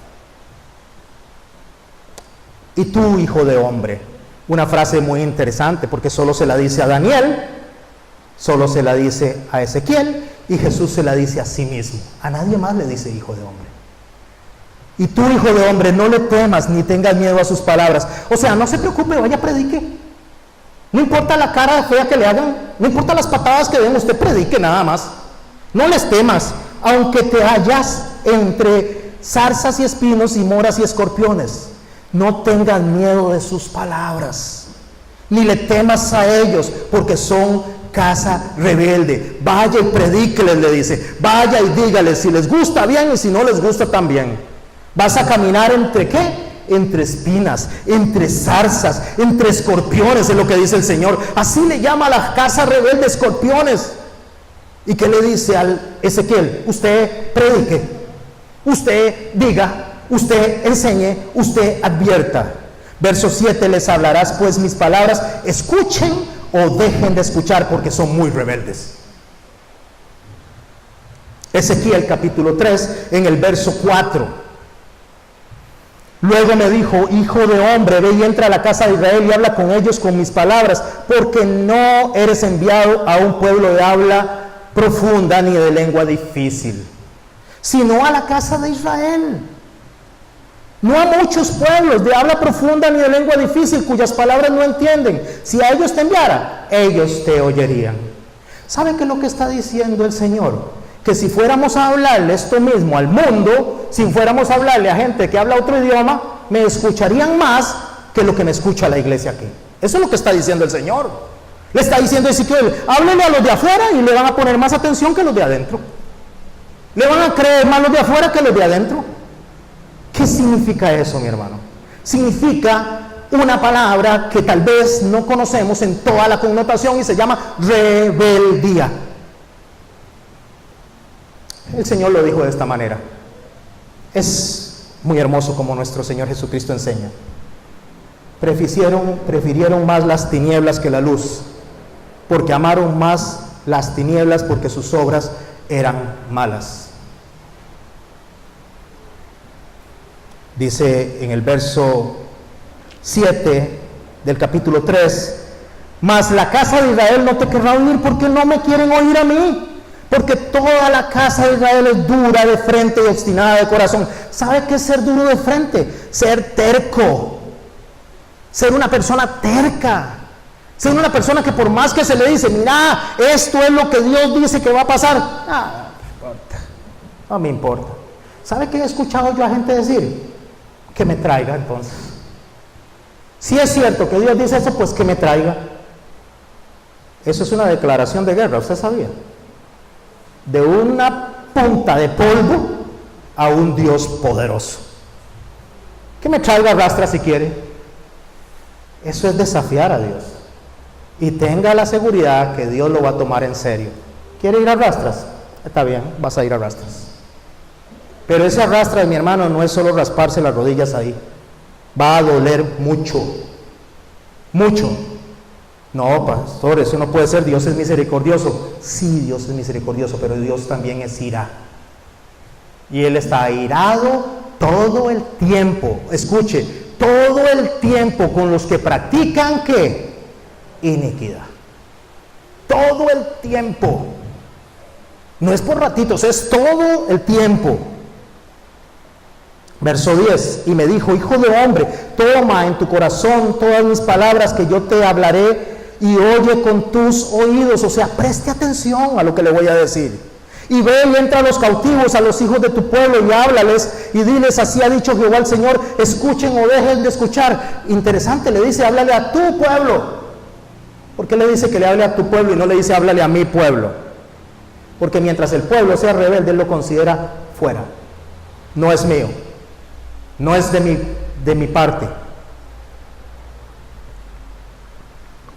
Y tú, hijo de hombre, una frase muy interesante, porque solo se la dice a Daniel, solo se la dice a Ezequiel, y Jesús se la dice a sí mismo. A nadie más le dice hijo de hombre. Y tú, hijo de hombre, no le temas ni tengas miedo a sus palabras. O sea, no se preocupe, vaya, predique. No importa la cara fea que le hagan, no importa las patadas que den, usted predique nada más. No les temas, aunque te hallas entre zarzas y espinos y moras y escorpiones. No tengas miedo de sus palabras, ni le temas a ellos, porque son casa rebelde. Vaya y predíqueles, le dice. Vaya y dígales, si les gusta bien y si no les gusta también. Vas a caminar entre ¿qué? Entre espinas, entre zarzas, entre escorpiones, es lo que dice el Señor. Así le llama a la casa rebelde, escorpiones. ¿Y qué le dice al Ezequiel? Usted predique, usted diga, usted enseñe, usted advierta. Verso 7, les hablarás pues mis palabras, escuchen o dejen de escuchar, porque son muy rebeldes. Ezequiel capítulo 3, en el verso 4. Luego me dijo, hijo de hombre, ve y entra a la casa de Israel y habla con ellos con mis palabras, porque no eres enviado a un pueblo de habla profunda ni de lengua difícil, sino a la casa de Israel. No a muchos pueblos de habla profunda ni de lengua difícil, cuyas palabras no entienden. Si a ellos te enviara, ellos te oyerían. ¿Sabe qué es lo que está diciendo el Señor? Que si fuéramos a hablarle esto mismo al mundo, si fuéramos a hablarle a gente que habla otro idioma, me escucharían más que lo que me escucha la iglesia aquí. Eso es lo que está diciendo el Señor. Le está diciendo a Ezequiel, háblele a los de afuera y le van a poner más atención que los de adentro. Le van a creer más los de afuera que los de adentro. ¿Qué significa eso, mi hermano? Significa una palabra que tal vez no conocemos en toda la connotación y se llama rebeldía. El Señor lo dijo de esta manera. Es muy hermoso como nuestro Señor Jesucristo enseña. Prefirieron más las tinieblas que la luz, porque amaron más las tinieblas porque sus obras eran malas. Dice en el verso 7 del capítulo 3, mas la casa de Israel no te querrá oír porque no me quieren oír a mí. Porque toda la casa de Israel es dura de frente y obstinada de corazón. ¿Sabe qué es ser duro de frente? Ser terco. Ser una persona terca. Ser una persona que por más que se le dice, mira, esto es lo que Dios dice que va a pasar. Ah, no importa. No me importa. ¿Sabe qué he escuchado yo a gente decir? Que me traiga entonces. Si es cierto que Dios dice eso, pues que me traiga. Eso es una declaración de guerra, ¿usted sabía? De una punta de polvo a un Dios poderoso. Que me traiga rastras si quiere. Eso es desafiar a Dios. Y tenga la seguridad que Dios lo va a tomar en serio. ¿Quiere ir a rastras? Está bien, vas a ir a rastras. Pero ese arrastra, mi hermano, no es solo rasparse las rodillas ahí. Va a doler mucho. Mucho. No, pastor, eso no puede ser, Dios es misericordioso. Sí, Dios es misericordioso, pero Dios también es ira. Y Él está airado todo el tiempo. Escuche, todo el tiempo con los que practican, ¿qué? Iniquidad. Todo el tiempo. No es por ratitos, es todo el tiempo. Verso 10, y me dijo: hijo de hombre, toma en tu corazón todas mis palabras que yo te hablaré y oye con tus oídos. O sea, preste atención a lo que le voy a decir. Y ve y entra a los cautivos, a los hijos de tu pueblo, y háblales y diles: así ha dicho Jehová el Señor, escuchen o dejen de escuchar. Interesante, le dice: háblale a tu pueblo. ¿Por qué le dice que le hable a tu pueblo y no le dice háblale a mi pueblo? Porque mientras el pueblo sea rebelde, Él lo considera fuera. No es mío. No es de mi parte.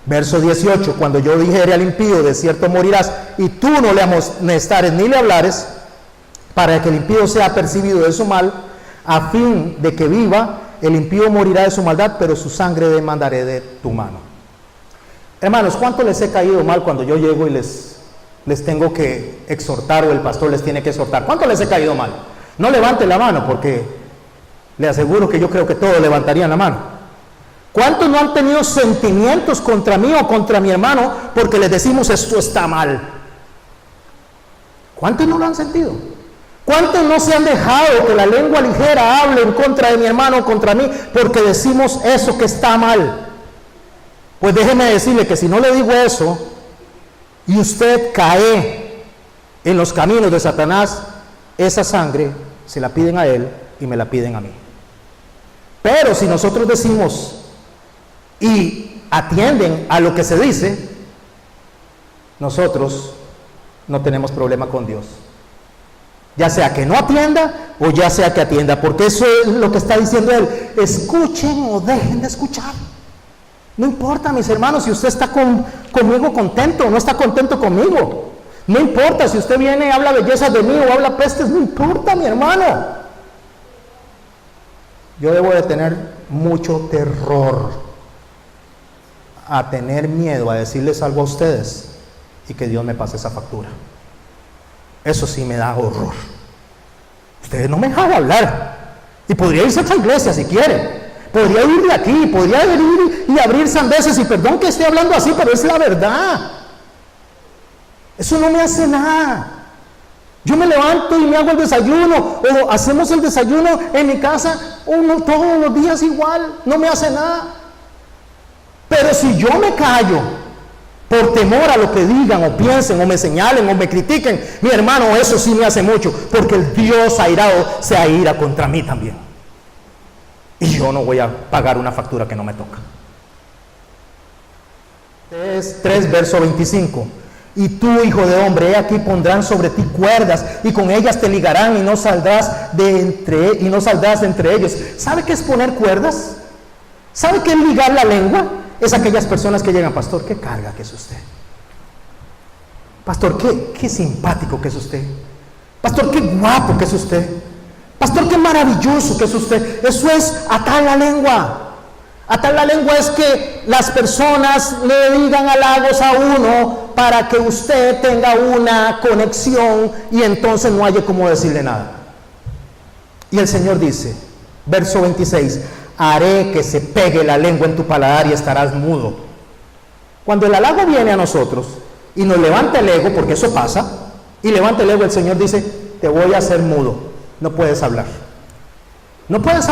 Verso 18, cuando yo dijere al impío, de cierto morirás, y tú no le amonestares ni le hablares, para que el impío sea percibido de su mal, a fin de que viva, el impío morirá de su maldad, pero su sangre demandaré de tu mano. Hermanos, ¿cuánto les he caído mal cuando yo llego y les tengo que exhortar, o el pastor les tiene que exhortar? ¿Cuánto les he caído mal? No levante la mano, porque le aseguro que yo creo que todos levantarían la mano. ¿Cuántos no han tenido sentimientos contra mí o contra mi hermano porque les decimos esto está mal? ¿Cuántos no lo han sentido? ¿Cuántos no se han dejado que la lengua ligera hable en contra de mi hermano o contra mí porque decimos eso que está mal? Pues déjeme decirle que si no le digo eso y usted cae en los caminos de Satanás, esa sangre se la piden a él y me la piden a mí. Pero si nosotros decimos y atienden a lo que se dice, nosotros no tenemos problema con Dios. Ya sea que no atienda o ya sea que atienda, porque eso es lo que está diciendo Él. Escuchen o dejen de escuchar. No importa, mis hermanos, si usted está conmigo contento o no está contento conmigo. No importa si usted viene y habla bellezas de mí o habla pestes, no importa, mi hermano. Yo debo de tener mucho terror a tener miedo a decirles algo a ustedes y que Dios me pase esa factura. Eso sí me da horror. Ustedes no me dejan hablar. Y podría irse a otra iglesia si quieren. Podría ir de aquí, podría ir y abrir sandeces. Y perdón que esté hablando así, pero es la verdad. Eso no me hace nada. Yo me levanto y me hago el desayuno, o hacemos el desayuno en mi casa, todos los días igual, no me hace nada. Pero si yo me callo por temor a lo que digan o piensen o me señalen o me critiquen, mi hermano, eso sí me hace mucho, porque el Dios airado se aira contra mí también. Y yo no voy a pagar una factura que no me toca. 3 verso 25. Y tú, hijo de hombre, he aquí pondrán sobre ti cuerdas, y con ellas te ligarán, y no saldrás de entre ellos. ¿Sabe qué es poner cuerdas? ¿Sabe qué es ligar la lengua? Es aquellas personas que llegan: pastor, qué carga que es usted. Pastor, qué simpático que es usted. Pastor, qué guapo que es usted. Pastor, qué maravilloso que es usted. Eso es atar la lengua. Atar la lengua es que las personas le digan halagos a uno para que usted tenga una conexión y entonces no haya cómo decirle nada. Y el Señor dice, verso 26, haré que se pegue la lengua en tu paladar y estarás mudo. Cuando el halago viene a nosotros y nos levanta el ego, porque eso pasa, y levanta el ego, el Señor dice, te voy a hacer mudo, no puedes hablar. No puedes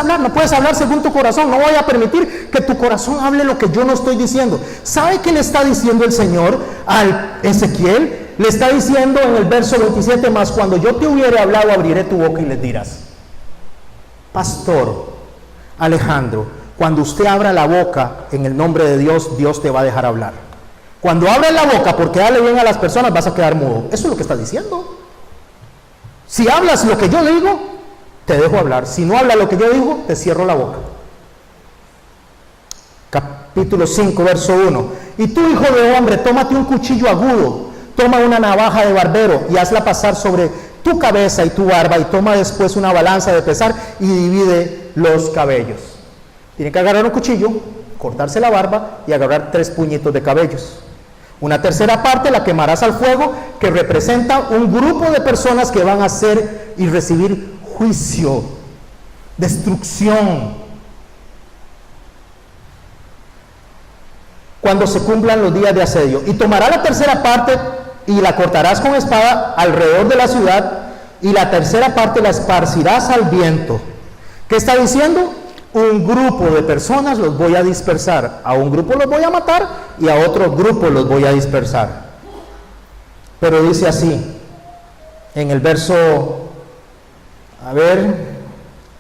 hablar según tu corazón. No voy a permitir que tu corazón hable lo que yo no estoy diciendo. ¿Sabe qué le está diciendo el Señor al Ezequiel? Le está diciendo en el verso 27, más cuando yo te hubiere hablado, abriré tu boca y les dirás. Pastor Alejandro, cuando usted abra la boca en el nombre de Dios, Dios te va a dejar hablar. Cuando abres la boca porque darle bien a las personas, vas a quedar mudo. Eso es lo que está diciendo. Si hablas lo que yo digo, te dejo hablar. Si no habla lo que yo digo, te cierro la boca. Capítulo 5, verso 1. Y tú, hijo de hombre, tómate un cuchillo agudo, toma una navaja de barbero y hazla pasar sobre tu cabeza y tu barba, y toma después una balanza de pesar y divide los cabellos. Tiene que agarrar un cuchillo cortarse la barba y agarrar 3 puñitos de cabellos. Una tercera parte la quemarás al fuego, que representa un grupo de personas que van a hacer y recibir juicio, destrucción, cuando se cumplan los días de asedio. Y tomará la tercera parte y la cortarás con espada alrededor de la ciudad, y la tercera parte la esparcirás al viento. ¿Qué está diciendo? Un grupo de personas los voy a dispersar. A un grupo los voy a matar y a otro grupo los voy a dispersar. Pero dice así, en el verso,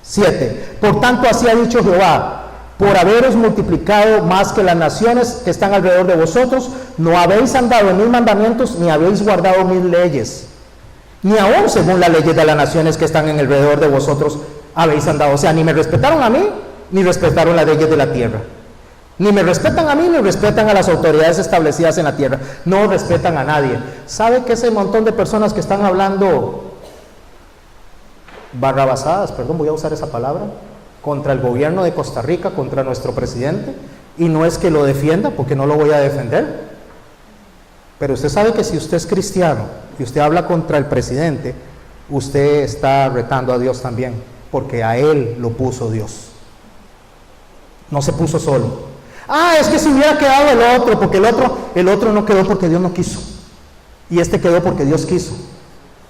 7. Por tanto, así ha dicho Jehová: por haberos multiplicado más que las naciones que están alrededor de vosotros, no habéis andado en mis mandamientos, ni habéis guardado mis leyes, ni aún según las leyes de las naciones que están en alrededor de vosotros habéis andado. O sea, ni me respetaron a mí, ni respetaron las leyes de la tierra. Ni me respetan a mí, ni respetan a las autoridades establecidas en la tierra. No respetan a nadie. ¿Sabe que ese montón de personas que están hablando barrabasadas, perdón, voy a usar esa palabra, contra el gobierno de Costa Rica, contra nuestro presidente? Y no es que lo defienda, porque no lo voy a defender, pero usted sabe que si usted es cristiano y usted habla contra el presidente, usted está retando a Dios también, porque a él lo puso Dios. No se puso solo. Es que si hubiera quedado el otro, porque el otro no quedó porque Dios no quiso, y este quedó porque Dios quiso,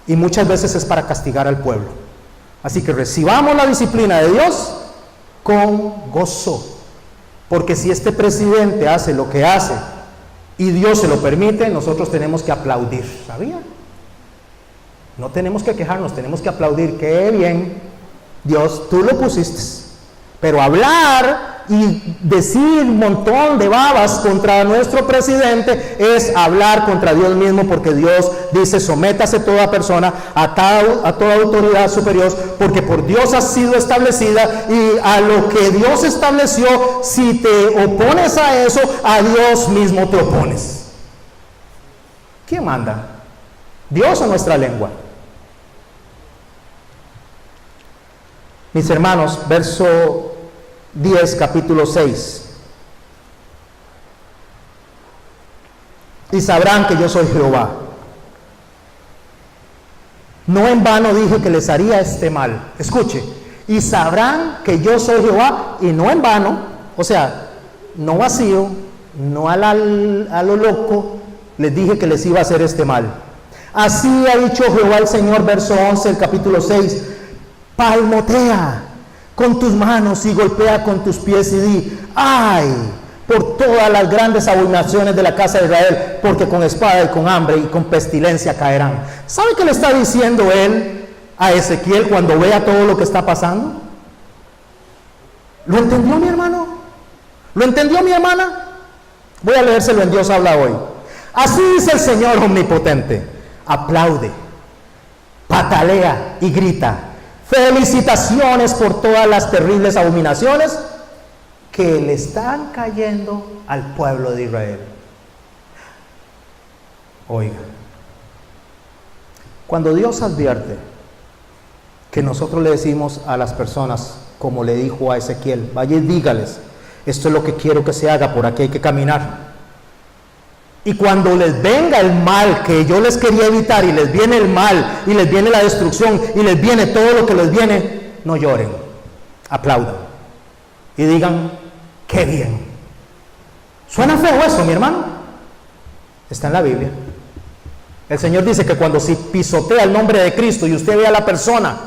y muchas veces es para castigar al pueblo. Así que recibamos la disciplina de Dios con gozo, porque si este presidente hace lo que hace y Dios se lo permite, nosotros tenemos que aplaudir. ¿Sabía? No tenemos que quejarnos, tenemos que aplaudir. Qué bien, Dios, tú lo pusiste. Pero hablar y decir un montón de babas contra nuestro presidente es hablar contra Dios mismo, porque Dios dice: sométase toda persona a toda autoridad superior, porque por Dios ha sido establecida, y a lo que Dios estableció, si te opones a eso, a Dios mismo te opones. ¿Quién manda? ¿Dios o nuestra lengua? Mis hermanos, verso 10, capítulo 6. Y sabrán que yo soy Jehová. No en vano dije que les haría este mal. Escuche, y sabrán que yo soy Jehová, y no en vano, o sea, no vacío, no a lo loco, les dije que les iba a hacer este mal. Así ha dicho Jehová el Señor, verso 11, el capítulo 6. Palmotea con tus manos y golpea con tus pies y di: ¡ay! Por todas las grandes abominaciones de la casa de Israel, porque con espada y con hambre y con pestilencia caerán. ¿Sabe qué le está diciendo él a Ezequiel cuando vea todo lo que está pasando? ¿Lo entendió, mi hermano? ¿Lo entendió, mi hermana? Voy a leérselo en Dios habla hoy. Así dice el Señor omnipotente: aplaude, patalea y grita: felicitaciones por todas las terribles abominaciones que le están cayendo al pueblo de Israel. Oiga, cuando Dios advierte, que nosotros le decimos a las personas, como le dijo a Ezequiel: vaya y dígales, esto es lo que quiero que se haga, por aquí hay que caminar. Y cuando les venga el mal que yo les quería evitar, y les viene el mal, y les viene la destrucción, y les viene todo lo que les viene, no lloren, aplaudan y digan: ¡qué bien! ¿Suena feo eso, mi hermano? Está en la Biblia. El Señor dice que cuando se pisotea el nombre de Cristo y usted ve a la persona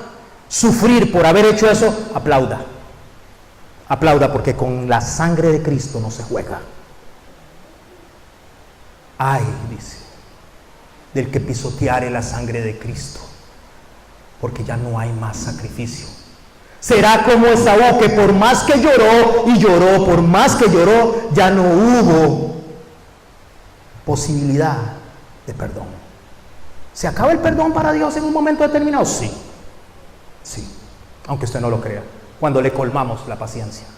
sufrir por haber hecho eso, aplauda. Aplauda, porque con la sangre de Cristo no se juega. Ay, dice, del que pisoteare la sangre de Cristo, porque ya no hay más sacrificio. Será como Esaú, que por más que lloró y lloró, por más que lloró, ya no hubo posibilidad de perdón. ¿Se acaba el perdón para Dios en un momento determinado? Sí, sí, aunque usted no lo crea, cuando le colmamos la paciencia.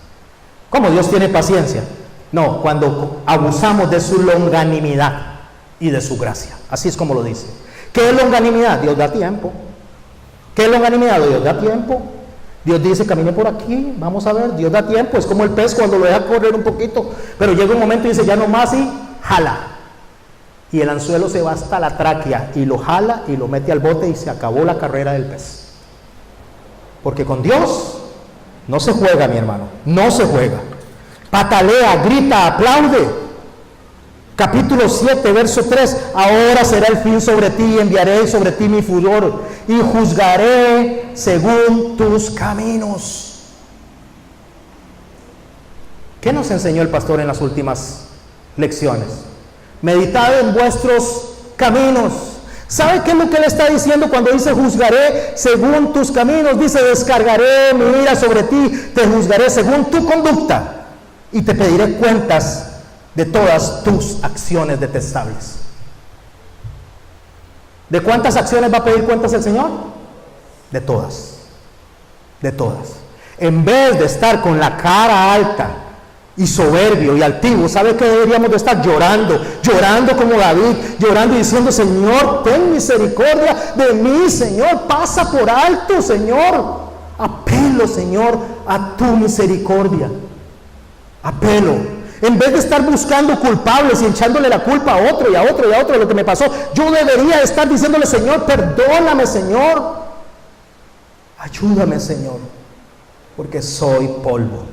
¿Cómo Dios tiene paciencia? No, cuando abusamos de su longanimidad y de su gracia. Así es como lo dice. ¿Qué es longanimidad? Dios da tiempo. ¿Qué es longanimidad? Dios da tiempo. Dios dice, camine por aquí, vamos a ver, Dios da tiempo, es como el pez cuando lo deja correr un poquito, pero llega un momento y dice, ya no más, y jala. Y el anzuelo se va hasta la tráquea y lo jala y lo mete al bote y se acabó la carrera del pez. Porque con Dios no se juega, mi hermano, no se juega. Patalea, grita, aplaude. Capítulo 7, verso 3, ahora será el fin sobre ti y enviaré sobre ti mi furor y juzgaré según tus caminos. ¿Qué nos enseñó el pastor en las últimas lecciones? Meditad en vuestros caminos. ¿Sabe qué es lo que le está diciendo cuando dice juzgaré según tus caminos? Dice, descargaré mi ira sobre ti, te juzgaré según tu conducta y te pediré cuentas de todas tus acciones detestables. ¿De cuántas acciones va a pedir cuentas el Señor? De todas. De todas. En vez de estar con la cara alta y soberbio y altivo, ¿sabe qué deberíamos de estar? Llorando como David, llorando y diciendo, Señor, ten misericordia de mí, Señor, pasa por alto, Señor. Apelo, Señor, a tu misericordia. Apelo. En vez de estar buscando culpables y echándole la culpa a otro y a otro y a otro de lo que me pasó, yo debería estar diciéndole, Señor, perdóname, Señor. Ayúdame, Señor, porque soy polvo,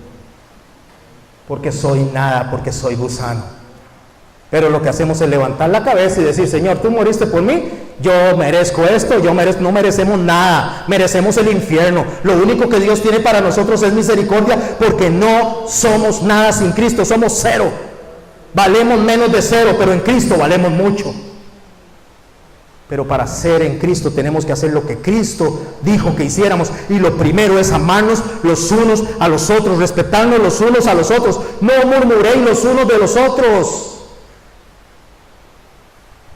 porque soy nada, porque soy gusano. Pero lo que hacemos es levantar la cabeza y decir, Señor, tú moriste por mí, yo merezco esto, no merecemos nada, merecemos el infierno. Lo único que Dios tiene para nosotros es misericordia, porque no somos nada sin Cristo, somos cero. Valemos menos de cero, pero en Cristo valemos mucho. Pero para ser en Cristo tenemos que hacer lo que Cristo dijo que hiciéramos. Y lo primero es amarnos los unos a los otros, respetarnos los unos a los otros. No murmuréis los unos de los otros.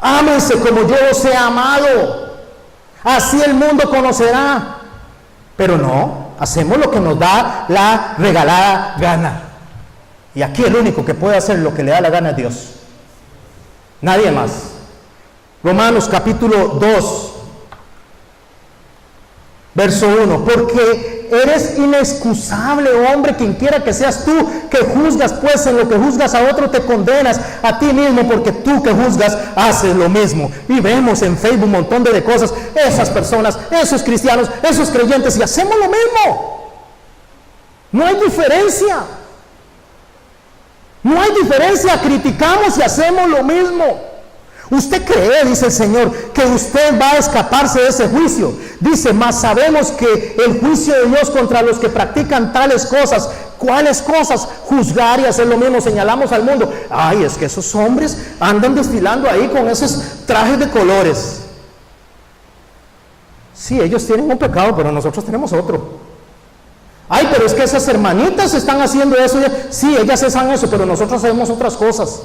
Ámense como yo os he amado. Así el mundo conocerá. Pero no, hacemos lo que nos da la regalada gana. Y aquí el único que puede hacer lo que le da la gana es Dios. Nadie más. Romanos capítulo 2, verso 1. Porque eres inexcusable, hombre, quien quiera que seas tú, que juzgas, pues en lo que juzgas a otro te condenas a ti mismo, porque tú que juzgas haces lo mismo. Y vemos en Facebook un montón de cosas, esas personas, esos cristianos, esos creyentes, y hacemos lo mismo. No hay diferencia. No hay diferencia, criticamos y hacemos lo mismo. Usted cree, dice el Señor, que usted va a escaparse de ese juicio. Dice, mas sabemos que el juicio de Dios contra los que practican tales cosas. ¿Cuáles cosas? Juzgar y hacer lo mismo. Señalamos al mundo. Ay, es que esos hombres andan desfilando ahí con esos trajes de colores. Sí, ellos tienen un pecado, pero nosotros tenemos otro. Ay, pero es que esas hermanitas están haciendo eso. Sí, ellas hacen eso, pero nosotros hacemos otras cosas.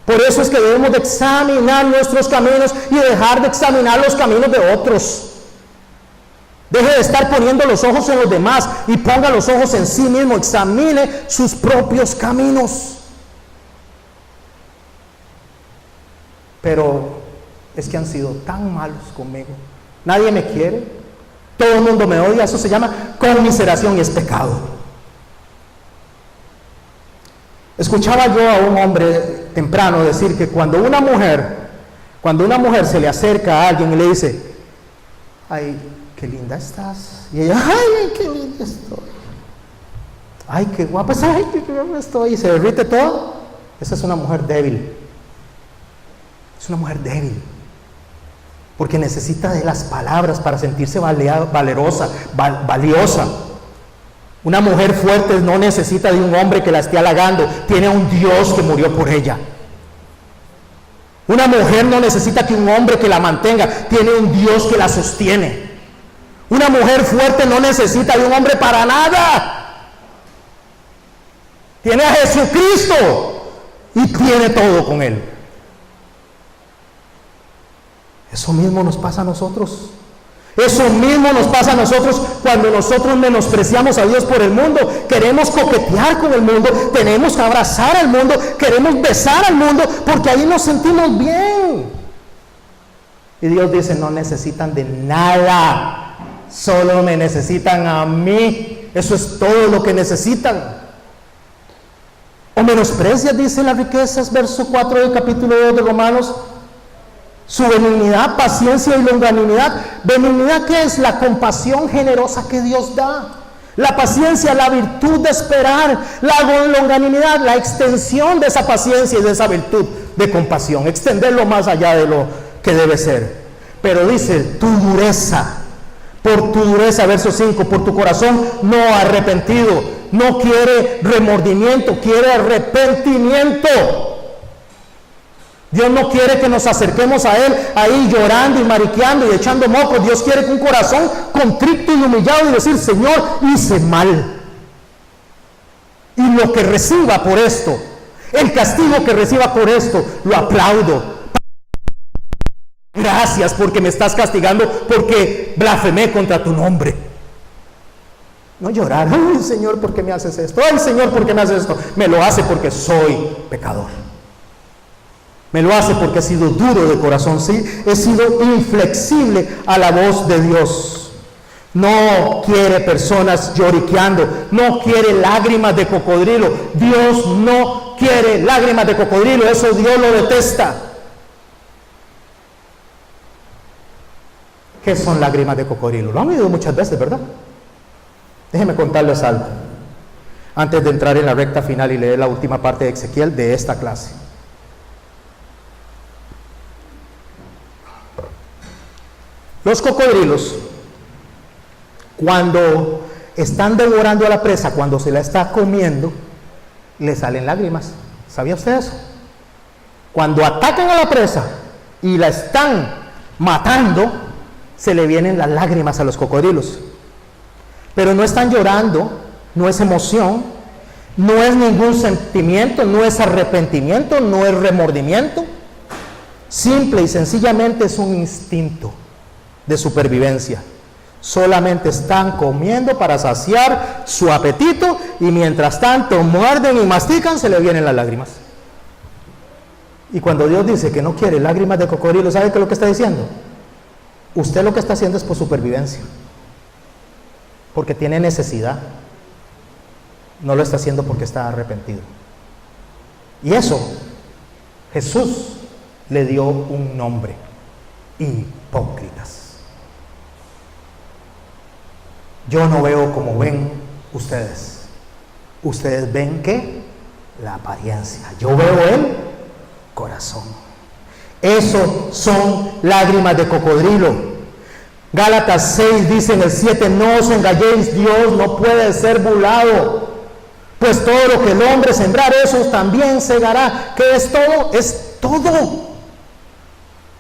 Por eso es que debemos de examinar nuestros caminos y dejar de examinar los caminos de otros. Deje de estar poniendo los ojos en los demás y ponga los ojos en sí mismo. Examine sus propios caminos. Pero es que han sido tan malos conmigo. Nadie me quiere. Todo el mundo me odia. Eso se llama conmiseración y es pecado. Escuchaba yo a un hombre temprano decir que cuando una mujer se le acerca a alguien y le dice, ay, qué linda estás, y ella, ay, qué linda estoy, ay, qué guapa, ay, qué guapa estoy, y se derrite todo, esa es una mujer débil. Es una mujer débil, porque necesita de las palabras para sentirse valiosa. Una mujer fuerte no necesita de un hombre que la esté halagando, tiene a un Dios que murió por ella. Una mujer no necesita que un hombre que la mantenga, tiene un Dios que la sostiene. Una mujer fuerte no necesita de un hombre para nada. Tiene a Jesucristo y tiene todo con Él. Eso mismo nos pasa a nosotros. Eso mismo nos pasa a nosotros cuando nosotros menospreciamos a Dios por el mundo. Queremos coquetear con el mundo, tenemos que abrazar al mundo, queremos besar al mundo, porque ahí nos sentimos bien. Y Dios dice, no necesitan de nada solo me necesitan a mí. Eso es todo lo que necesitan. O menosprecias, dice, las riquezas, verso 4 del capítulo 2 de Romanos, su benignidad, paciencia y longanimidad. ¿Benignidad qué es? La compasión generosa que Dios da. La paciencia, la virtud de esperar. La longanimidad, la extensión de esa paciencia y de esa virtud de compasión. Extenderlo más allá de lo que debe ser. Pero dice, tu dureza, por tu dureza, verso 5, por tu corazón no arrepentido. No quiere remordimiento, quiere arrepentimiento. Dios no quiere que nos acerquemos a Él ahí llorando y mariqueando y echando mocos. Dios quiere que un corazón contrito y humillado y decir, Señor, hice mal. Y lo que reciba por esto, el castigo que reciba por esto, lo aplaudo. Gracias porque me estás castigando, porque blasfemé contra tu nombre. No llorar, ay Señor, ¿por qué me haces esto? Ay Señor, ¿por qué me haces esto? Me lo hace porque soy pecador. Me lo hace porque he sido duro de corazón, sí, he sido inflexible a la voz de Dios. No quiere personas lloriqueando, no quiere lágrimas de cocodrilo. Dios no quiere lágrimas de cocodrilo, eso Dios lo detesta. ¿Qué son lágrimas de cocodrilo? Lo han oído muchas veces, ¿verdad? Déjenme contarles algo antes de entrar en la recta final y leer la última parte de Ezequiel de esta clase. Los cocodrilos, cuando están devorando a la presa, cuando se la está comiendo, le salen lágrimas. ¿Sabía usted eso? Cuando atacan a la presa y la están matando, se le vienen las lágrimas a los cocodrilos. Pero no están llorando, no es emoción, no es ningún sentimiento, no es arrepentimiento, no es remordimiento. Simple y sencillamente es un instinto de supervivencia. Solamente están comiendo para saciar su apetito y mientras tanto muerden y mastican, se le vienen las lágrimas. Y cuando Dios dice que no quiere lágrimas de cocodrilo, ¿sabe qué es lo que está diciendo? Usted lo que está haciendo es por supervivencia, porque tiene necesidad. No lo está haciendo porque está arrepentido. Y eso, Jesús le dio un nombre: hipócritas. Yo no veo como ven ustedes. Ustedes ven ¿qué? La apariencia. Yo veo el corazón. Eso son lágrimas de cocodrilo. Gálatas 6 dice en el 7, no os engañéis, Dios no puede ser burlado, pues todo lo que el hombre sembrar, eso también segará. ¿Qué es todo? Es todo.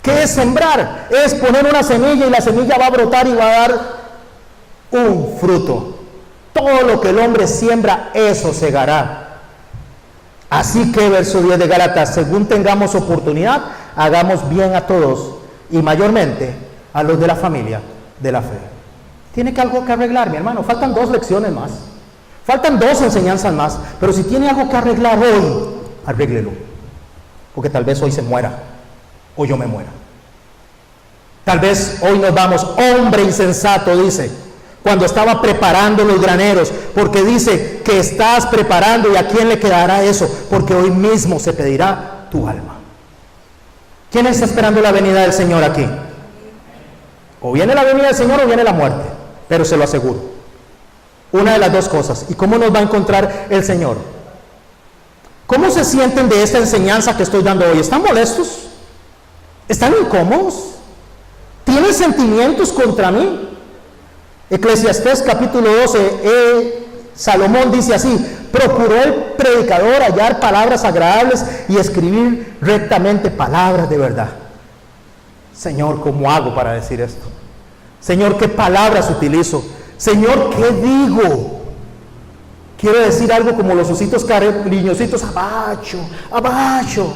¿Qué es sembrar? Es poner una semilla y la semilla va a brotar y va a dar un fruto. Todo lo que el hombre siembra, eso segará. Así que verso 10 de Gálatas, según tengamos oportunidad, hagamos bien a todos y mayormente a los de la familia de la fe. Tiene que algo que arreglar, mi hermano. Faltan 2 lecciones más, faltan 2 enseñanzas más, pero si tiene algo que arreglar hoy, arréglelo, porque tal vez hoy se muera o yo me muera. Tal vez hoy nos vamos. Hombre insensato, dice, cuando estaba preparando los graneros, porque dice que estás preparando, y a quién le quedará eso, porque hoy mismo se pedirá tu alma. ¿Quién está esperando la venida del Señor aquí? O viene la venida del Señor o viene la muerte, pero se lo aseguro, una de las 2 cosas. ¿Y cómo nos va a encontrar el Señor? ¿Cómo se sienten de esta enseñanza que estoy dando hoy? ¿Están molestos? ¿Están incómodos? ¿Tienen sentimientos contra mí? Eclesiastés capítulo 12, Salomón dice así: procuró el predicador hallar palabras agradables y escribir rectamente palabras de verdad. Señor, ¿cómo hago para decir esto? Señor, ¿qué palabras utilizo? Señor, ¿qué digo? Quiero decir algo como los ositos cariñositos, abacho, abacho.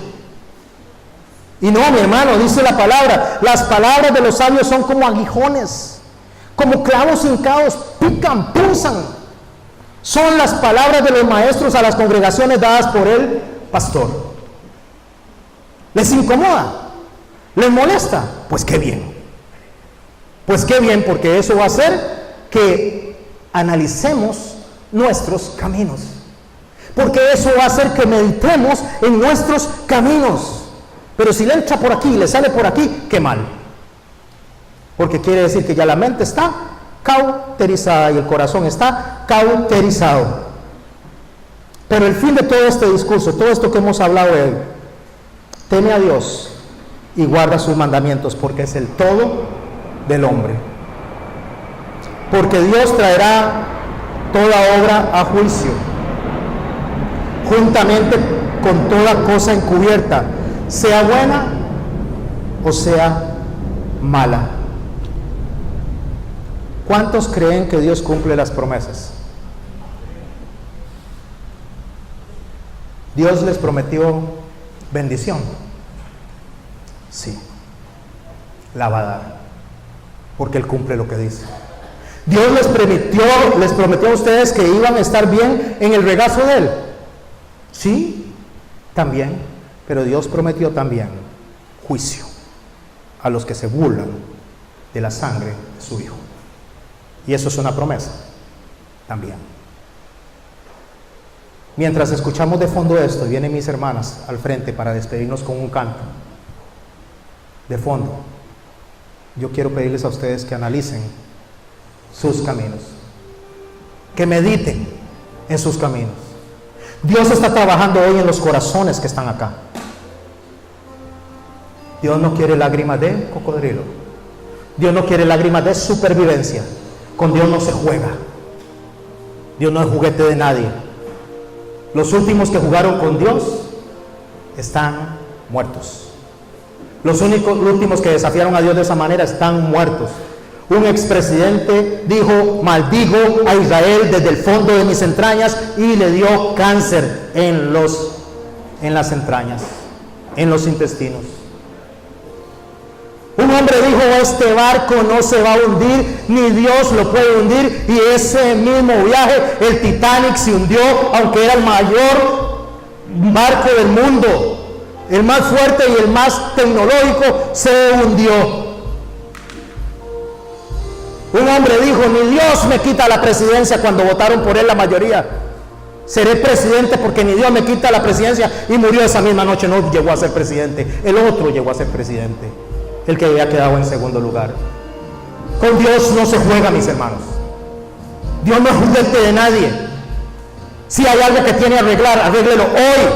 Y no, mi hermano, dice la palabra, las palabras de los sabios son como aguijones, como clavos hincados, pican, punzan. Son las palabras de los maestros a las congregaciones dadas por el pastor. ¿Les incomoda? ¿Les molesta? Pues qué bien, Pues qué bien, porque eso va a hacer que analicemos nuestros caminos. Porque eso va a hacer que meditemos en nuestros caminos. Pero si le entra por aquí y le sale por aquí, qué mal. Porque quiere decir que ya la mente está cauterizada y el corazón está cauterizado. Pero el fin de todo este discurso, todo esto que hemos hablado de hoy, teme a Dios y guarda sus mandamientos, porque es el todo del hombre. Porque Dios traerá toda obra a juicio, juntamente con toda cosa encubierta, sea buena o sea mala. ¿Cuántos creen que Dios cumple las promesas? Dios les prometió bendición. Sí, la va a dar, porque Él cumple lo que dice. Dios les prometió a ustedes que iban a estar bien en el regazo de Él. Sí, también, pero Dios prometió también juicio a los que se burlan de la sangre de su Hijo. Y eso es una promesa también. Mientras escuchamos de fondo esto, vienen mis hermanas al frente para despedirnos con un canto de fondo. Yo quiero pedirles a ustedes que analicen sus caminos, que mediten en sus caminos. Dios está trabajando hoy en los corazones que están acá. Dios no quiere lágrimas de cocodrilo. Dios no quiere lágrimas de supervivencia. Con Dios no se juega. Dios no es juguete de nadie. Los últimos que jugaron con Dios están muertos. Los últimos que desafiaron a Dios de esa manera están muertos. Un expresidente dijo: maldigo a Israel desde el fondo de mis entrañas, y le dio cáncer en las entrañas, en los intestinos. Un hombre dijo: este barco no se va a hundir, ni Dios lo puede hundir. Y ese mismo viaje, el Titanic se hundió, aunque era el mayor barco del mundo, el más fuerte y el más tecnológico, se hundió. Un hombre dijo: ni Dios me quita la presidencia, cuando votaron por él la mayoría. Seré presidente porque ni Dios me quita la presidencia, y murió esa misma noche, no llegó a ser presidente. El otro llegó a ser presidente, el que había quedado en segundo lugar. Con Dios no se juega, mis hermanos. Dios no es juguete de nadie. Si hay algo que tiene que arreglar, arréglelo hoy,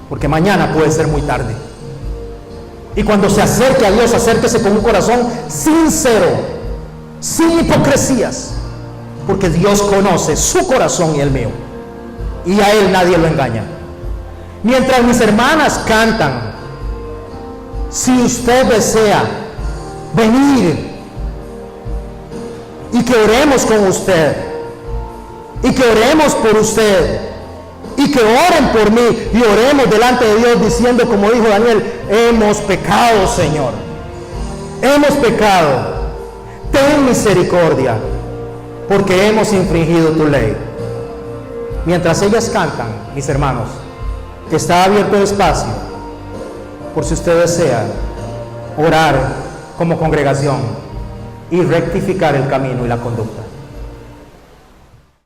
porque mañana puede ser muy tarde. Y cuando se acerque a Dios, acérquese con un corazón sincero, sin hipocresías, porque Dios conoce su corazón y el mío, y a Él nadie lo engaña. Mientras mis hermanas cantan, si usted desea venir y que oremos con usted, y que oremos por usted, y que oren por mí, y oremos delante de Dios diciendo, como dijo Daniel: hemos pecado, Señor, hemos pecado, ten misericordia, porque hemos infringido tu ley. Mientras ellas cantan, mis hermanos, está abierto el espacio por si usted desea orar como congregación y rectificar el camino y la conducta.